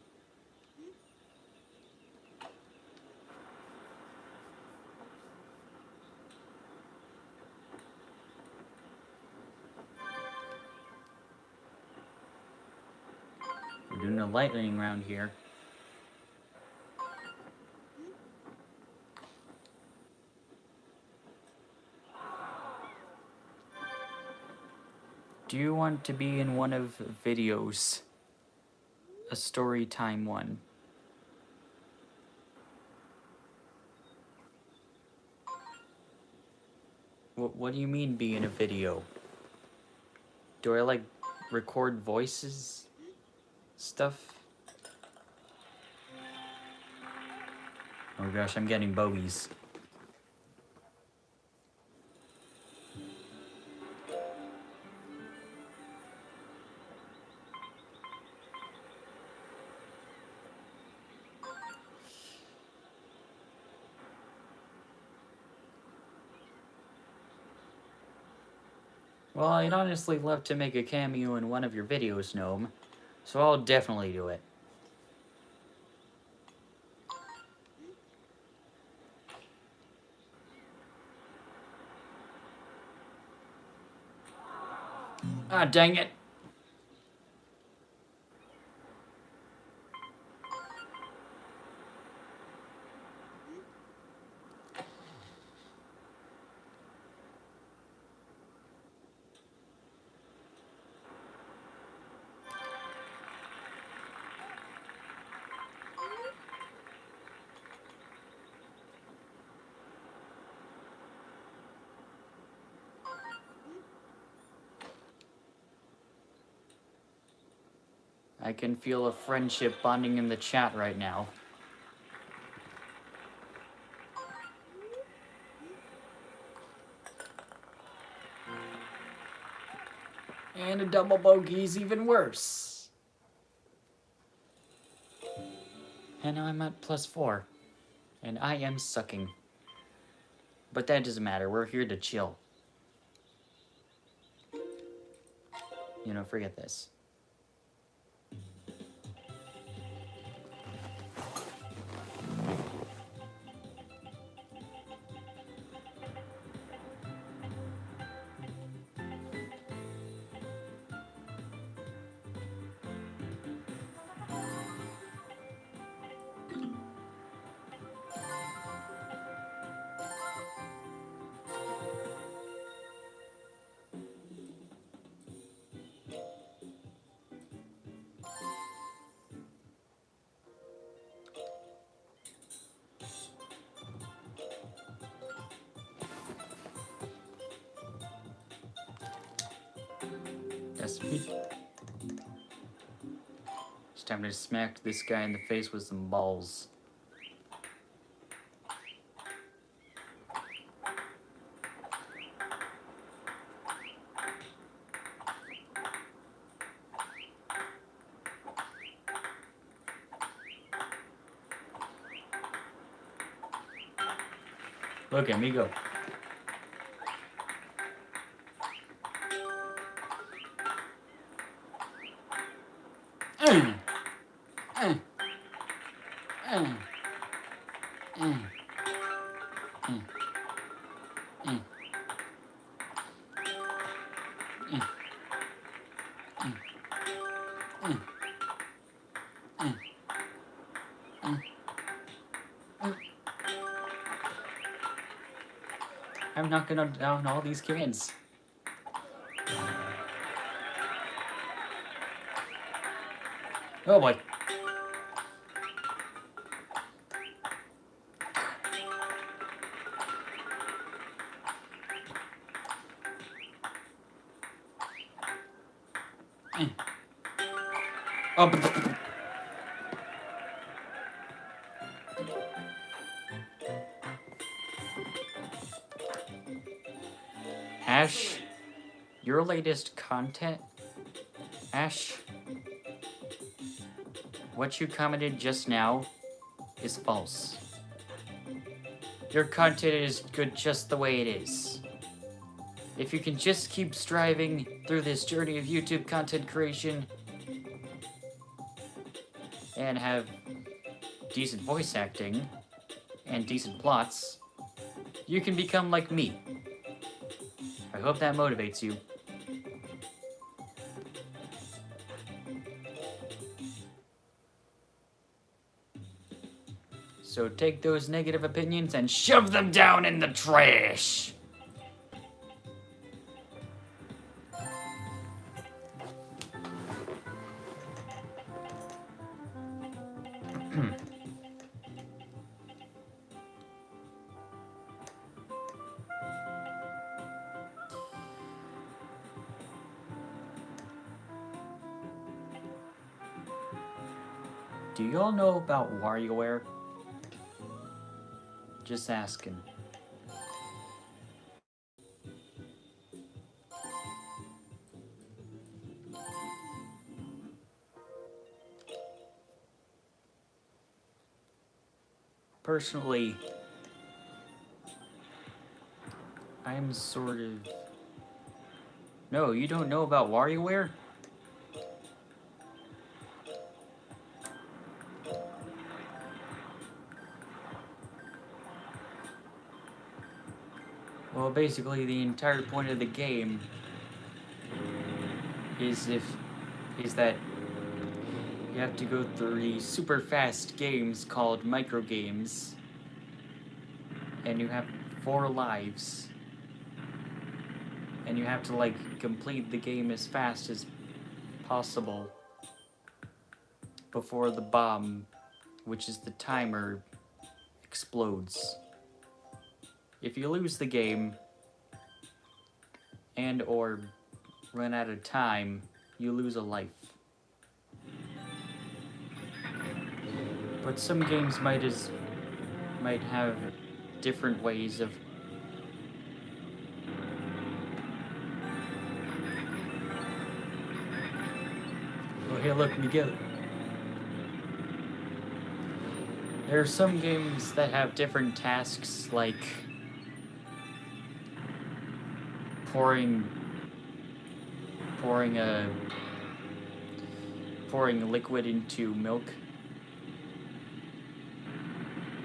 We're doing a lightning round here. Do you want to be in one of videos? A story time one. What do you mean be in a video? Do I like record voices? Stuff? Oh gosh, I'm getting bogeys. Well, I'd honestly love to make a cameo in one of your videos, Gnome, so I'll definitely do it. Ah, dang it! I can feel a friendship bonding in the chat right now. And a double bogey is even worse. And now I'm at +4. And I am sucking. But that doesn't matter, we're here to chill. You know, forget this. That's me. It's time to smack this guy in the face with some balls. Look at me go. knocking down all these cans? Oh boy. Oh. Ash, your latest content? Ash, what you commented just now is false. Your content is good just the way it is. If you can just keep striving through this journey of YouTube content creation and have decent voice acting and decent plots, you can become like me. I hope that motivates you. So take those negative opinions and shove them down in the trash! Do y'all know about WarioWare? Just asking. Personally, I'm sort of... No, you don't know about WarioWare? Well, basically, the entire point of the game is that you have to go through these super fast games called micro games, and you have 4 lives, and you have to like complete the game as fast as possible before the bomb, which is the timer, explodes. If you lose the game and or run out of time, you lose a life. But some games might have different ways of oh, hey, look, Miguel. There are some games that have different tasks, like pouring liquid into milk.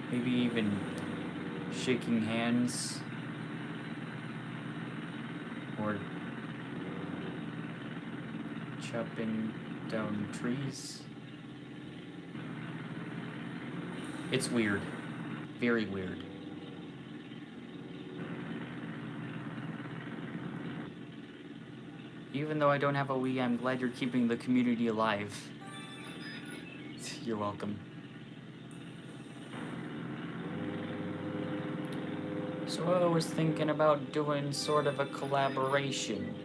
Maybe even shaking hands or chopping down trees. It's weird. Very weird. Even though I don't have a Wii, I'm glad you're keeping the community alive. You're welcome. So I was thinking about doing sort of a collaboration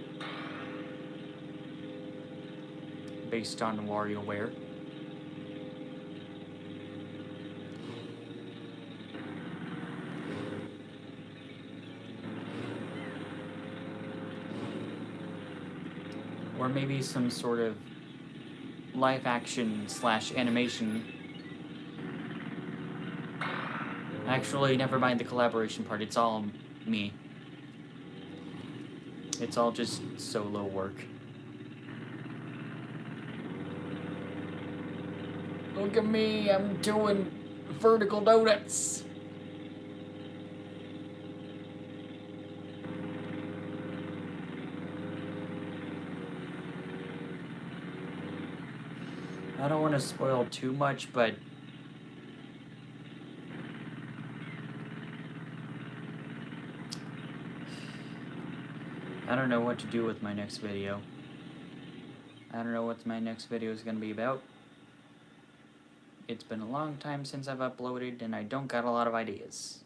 based on WarioWare. Or maybe some sort of live action / animation. Actually, never mind the collaboration part, it's all me. It's all just solo work. Look at me, I'm doing vertical donuts. I don't want to spoil too much, but I don't know what to do with my next video. I don't know what my next video is going to be about. It's been a long time since I've uploaded, and I don't got a lot of ideas.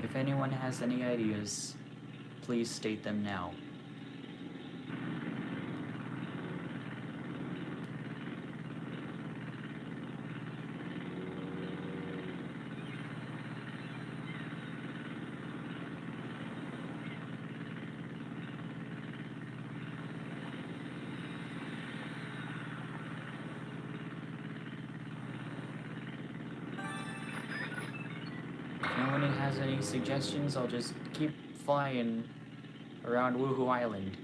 If anyone has any ideas, please state them now. If no one has any suggestions, I'll just keep flying around Woohoo Island.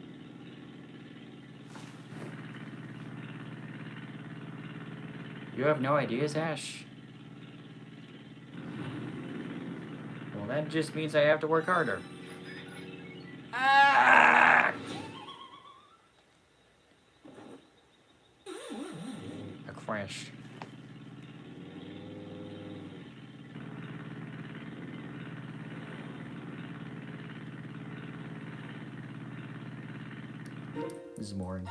You have no ideas, Ash? Well, that just means I have to work harder. Ah! I crashed. This is boring.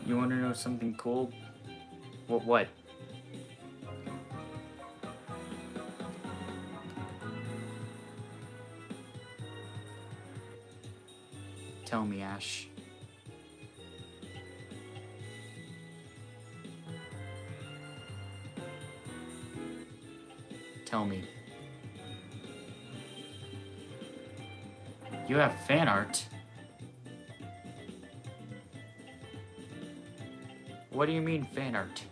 You want to know something cool? What? Tell me, Ash. Tell me. You have fan art? What do you mean, fan art?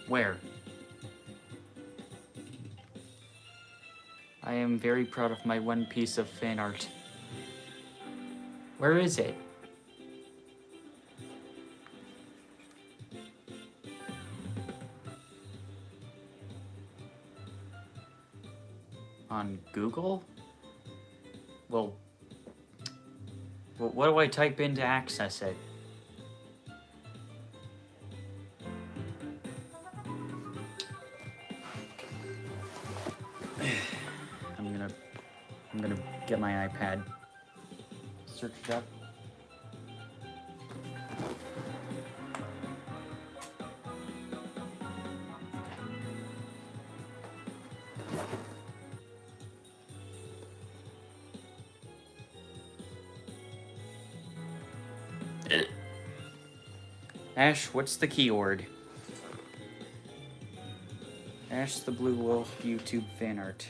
Where? I am very proud of my one piece of fan art. Where is it? On Google? Well, what do I type in to access it? I'm gonna get my iPad. Search it up. Ash, what's the keyword? Ash the Blue Wolf YouTube fan art.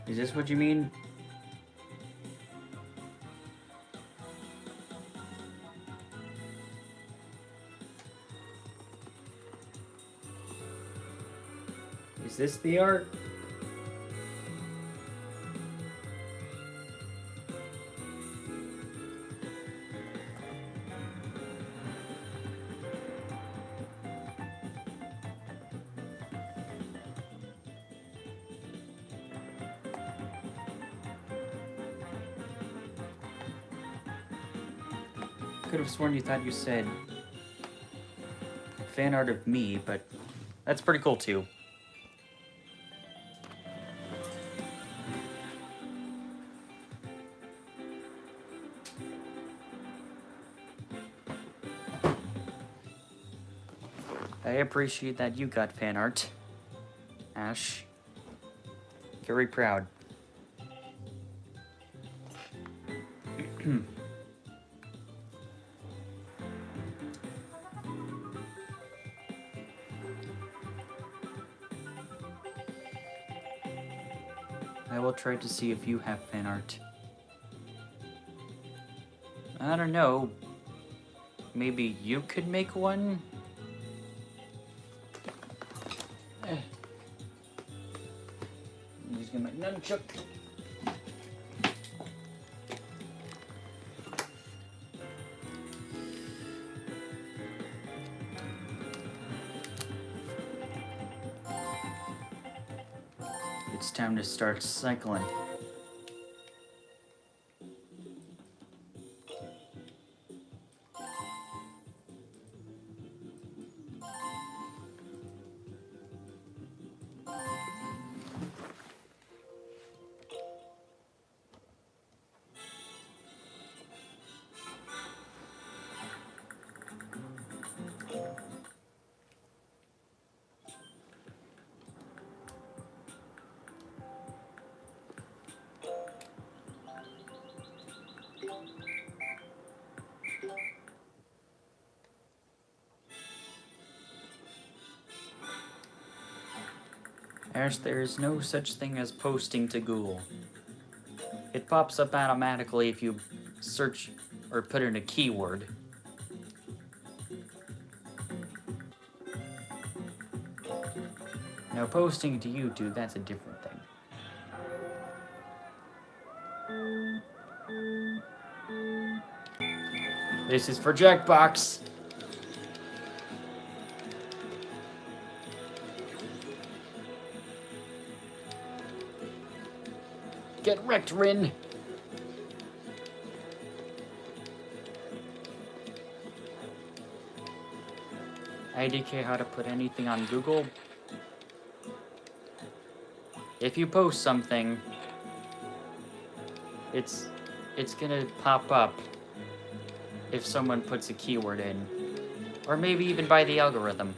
Is this what you mean? Is this the art? could have sworn you thought you said fan art of me, but that's pretty cool too. I appreciate that you got fan art, Ash. Very proud. I will try to see if you have fan art. I don't know. Maybe you could make one? I'm just gonna make nunchuck. It's time to start cycling. Ash, there is no such thing as posting to Google. It pops up automatically if you search or put in a keyword. Now, posting to YouTube, that's a different thing. This is for Jackbox. Get wrecked, Rin. IDK how to put anything on Google. If you post something, it's gonna pop up if someone puts a keyword in, or maybe even by the algorithm.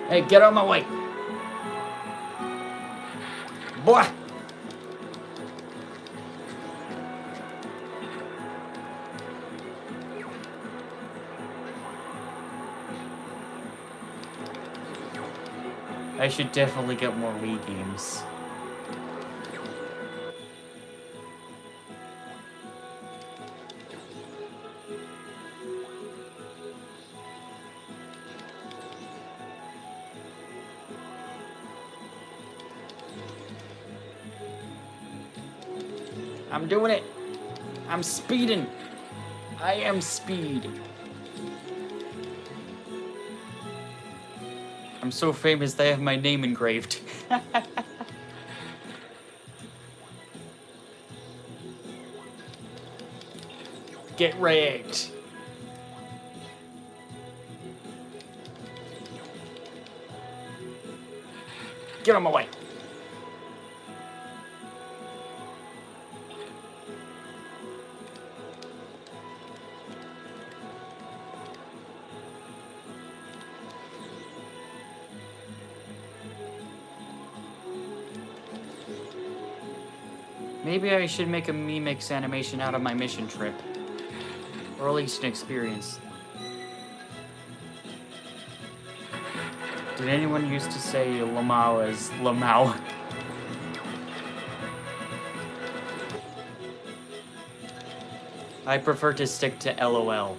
Hey, get out of my way! Boy! I should definitely get more Wii games. I'm doing it. I'm speeding. I am speed. I'm so famous they have my name engraved. Get wrecked. Get on my way. Maybe I should make a Mimix animation out of my mission trip. Or at least an experience. Did anyone used to say Lamau as Lamau? I prefer to stick to LOL.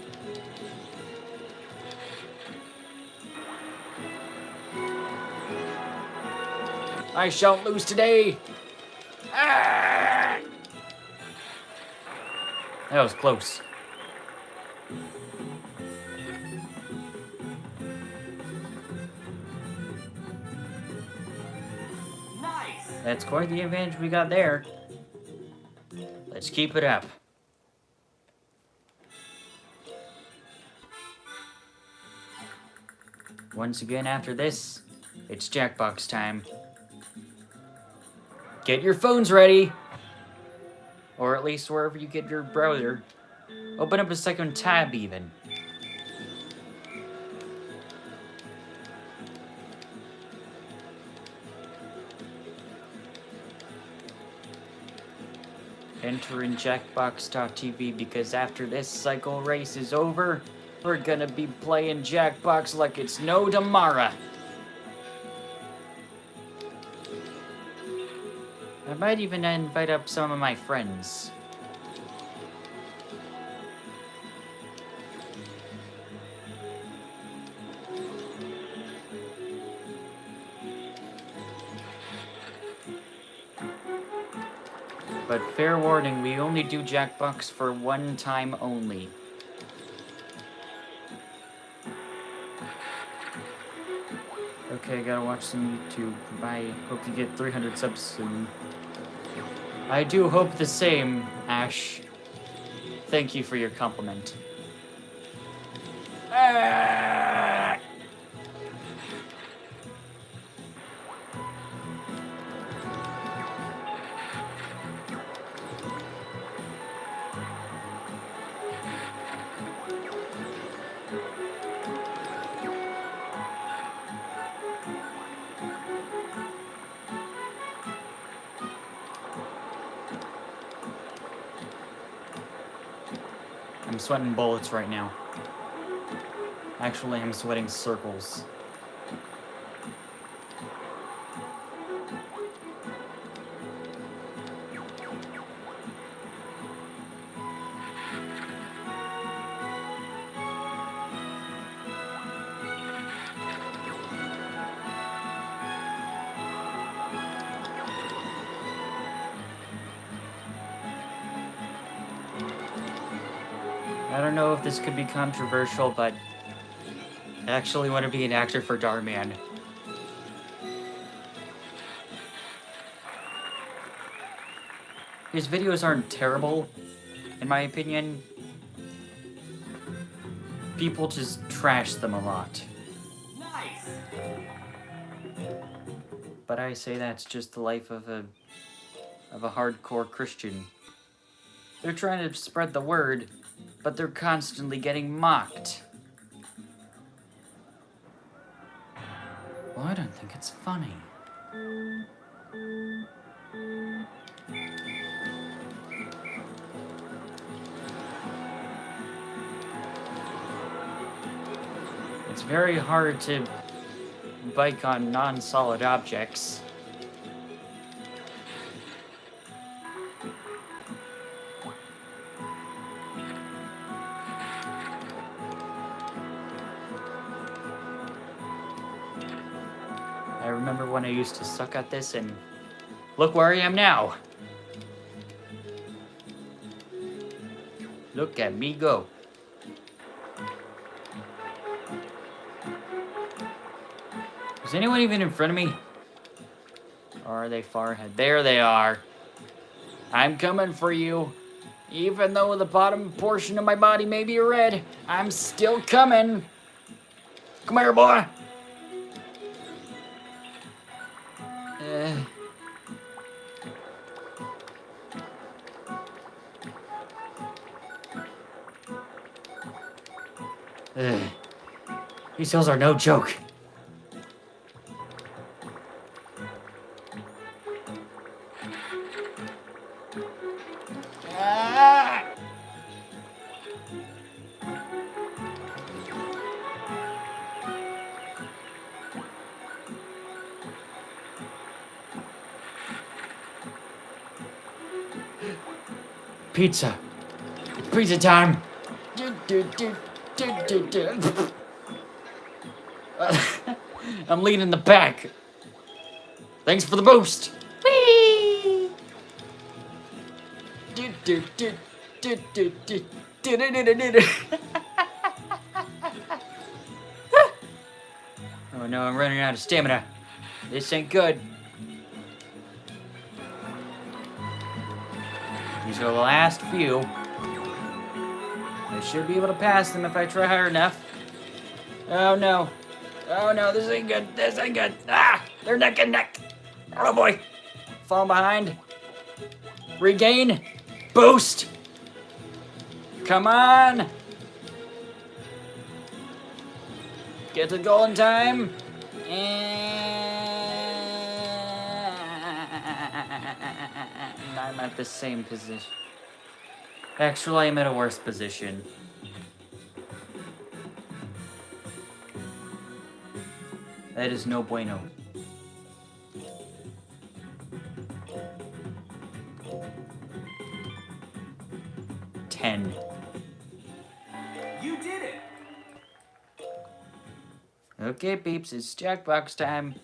I shan't lose today! Ah! That was close. Nice. That's quite the advantage we got there. Let's keep it up. Once again after this, it's Jackbox time. Get your phones ready! Or at least wherever you get your browser. Open up a second tab even. Enter in Jackbox.tv because after this cycle race is over, we're gonna be playing Jackbox like it's no tomorrow. I might even invite up some of my friends. But fair warning, we only do Jackbox for one time only. Okay, gotta watch some YouTube. I hope to get 300 subs soon. I do hope the same, Ash. Thank you for your compliment. Ah! I'm sweating bullets right now. Actually, I'm sweating circles. I don't know if this could be controversial, but I actually want to be an actor for Darman. His videos aren't terrible, in my opinion. People just trash them a lot. Nice. But I say that's just the life of a hardcore Christian. They're trying to spread the word, but they're constantly getting mocked. Well, I don't think it's funny. It's very hard to bike on non-solid objects. I remember when I used to suck at this, and look where I am now. Look at me go. Is anyone even in front of me? Or are they far ahead? There they are. I'm coming for you. Even though the bottom portion of my body may be red, I'm still coming. Come here, boy. These hills are no joke. Ah! Pizza. Pizza time. I'm leaning the back. Thanks for the boost. Whee! Oh no, I'm running out of stamina. This ain't good. These are the last few. I should be able to pass them if I try hard enough. Oh no. Oh no, this ain't good. This ain't good. Ah! They're neck and neck. Oh boy. Fall behind. Regain. Boost. Come on. Get to goal in time. And I'm at the same position. Actually, I'm at a worse position. That is no bueno. You did it. Okay, peeps, it's Jackbox time.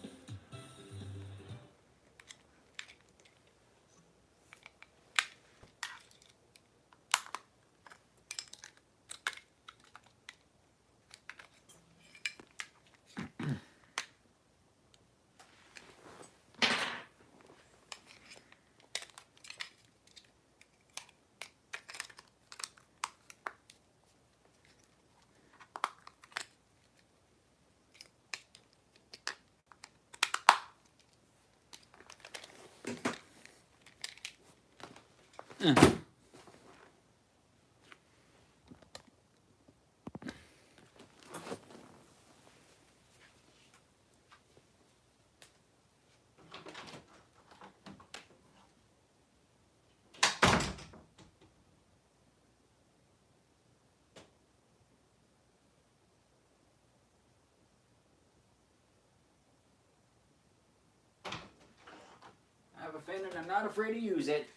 I have a fan and I'm not afraid to use it.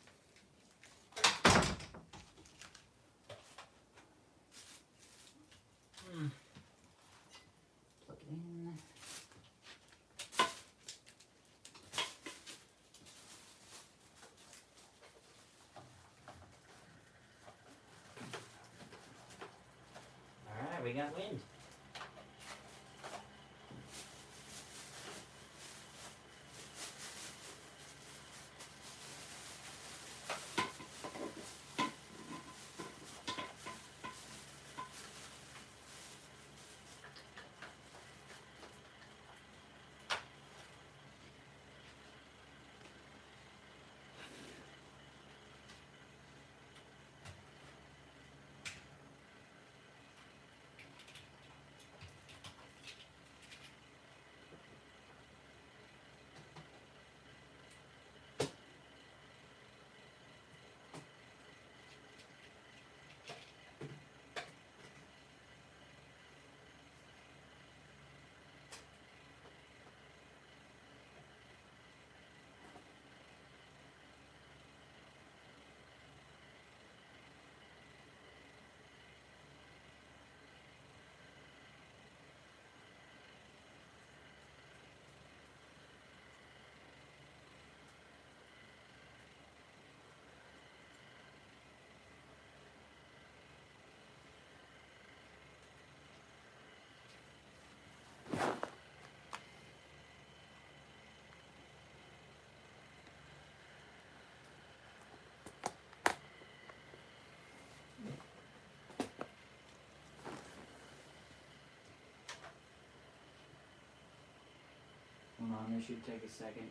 Plug it in. Alright, we got wind. Hold on, this should take a second.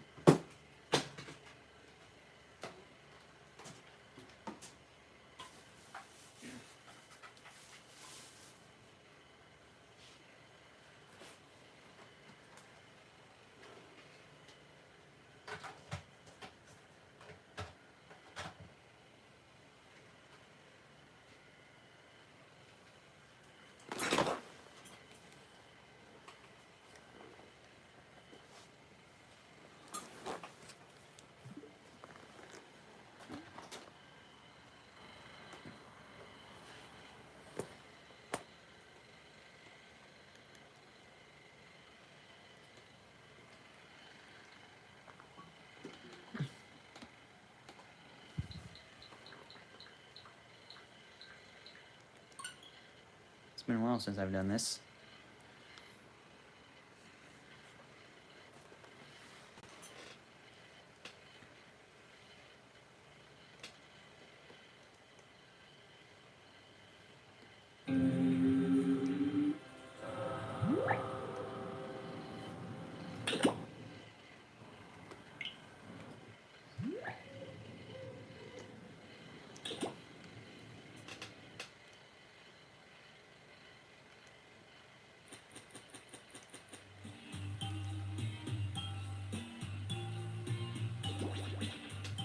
It's been a while since I've done this.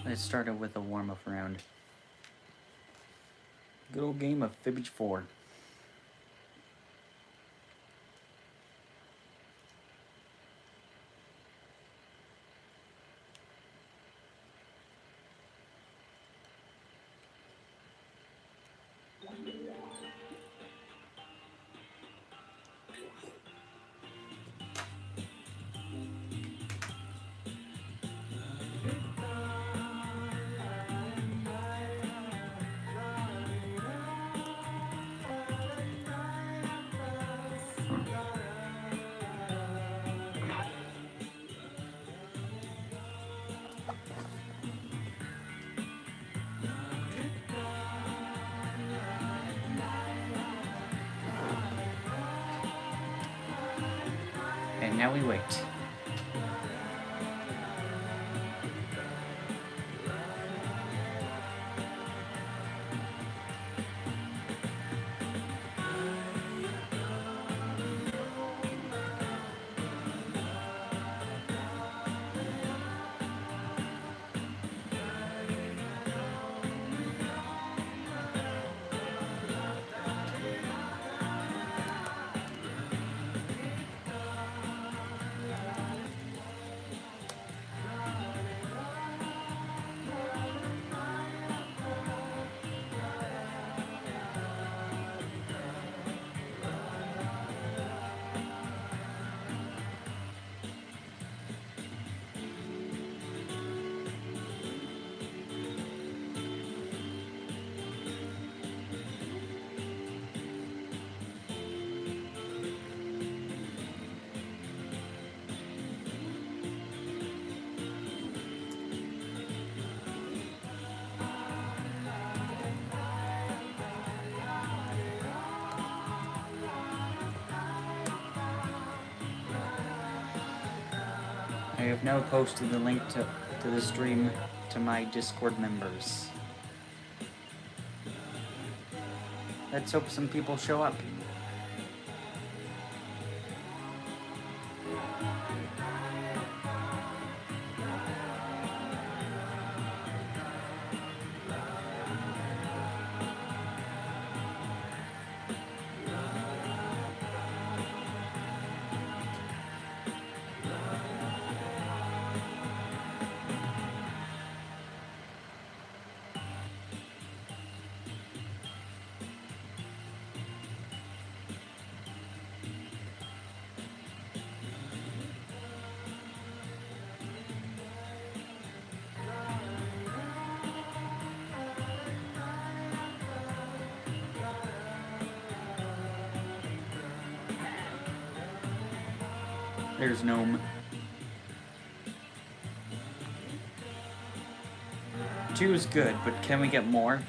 Let's start out with a warm-up round. Good old game of Fibbage 4. And now we wait. I have now posted the link to the stream to my Discord members. Let's hope some people show up. There's Gnome. 2 is good, but can we get more?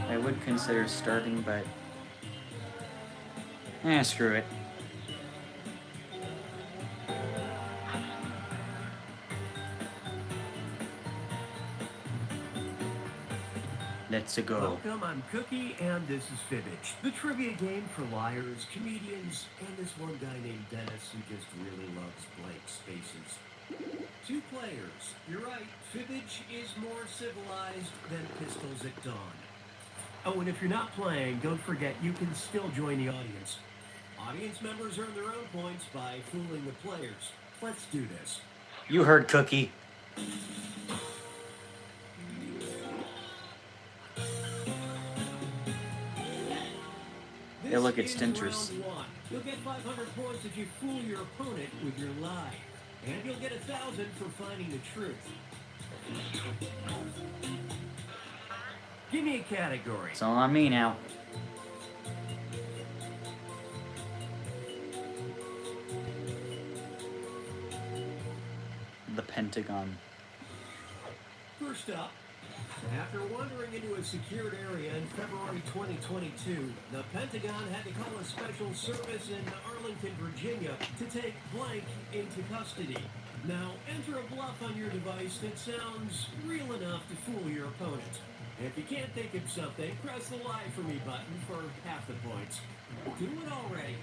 I would consider starting, but screw it. Let's go. Welcome, I'm Cookie, and this is Fibbage, the trivia game for liars, comedians, and this one guy named Dennis who just really loves blank spaces. 2 players. You're right, Fibbage is more civilized than Pistols at Dawn. Oh, and if you're not playing, don't forget you can still join the audience. Audience members earn their own points by fooling the players. Let's do this. You heard Cookie. Hey, look, it's Stinters. You'll get 500 points if you fool your opponent with your lie. And you'll get 1,000 for finding the truth. Give me a category. It's all on me now. Pentagon. First up, after wandering into a secured area in February 2022, the Pentagon had to call a special service in Arlington, Virginia to take blank into custody. Now, enter a bluff on your device that sounds real enough to fool your opponent. If you can't think of something, press the Lie For Me button for half the points. Do it already.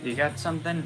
You got something?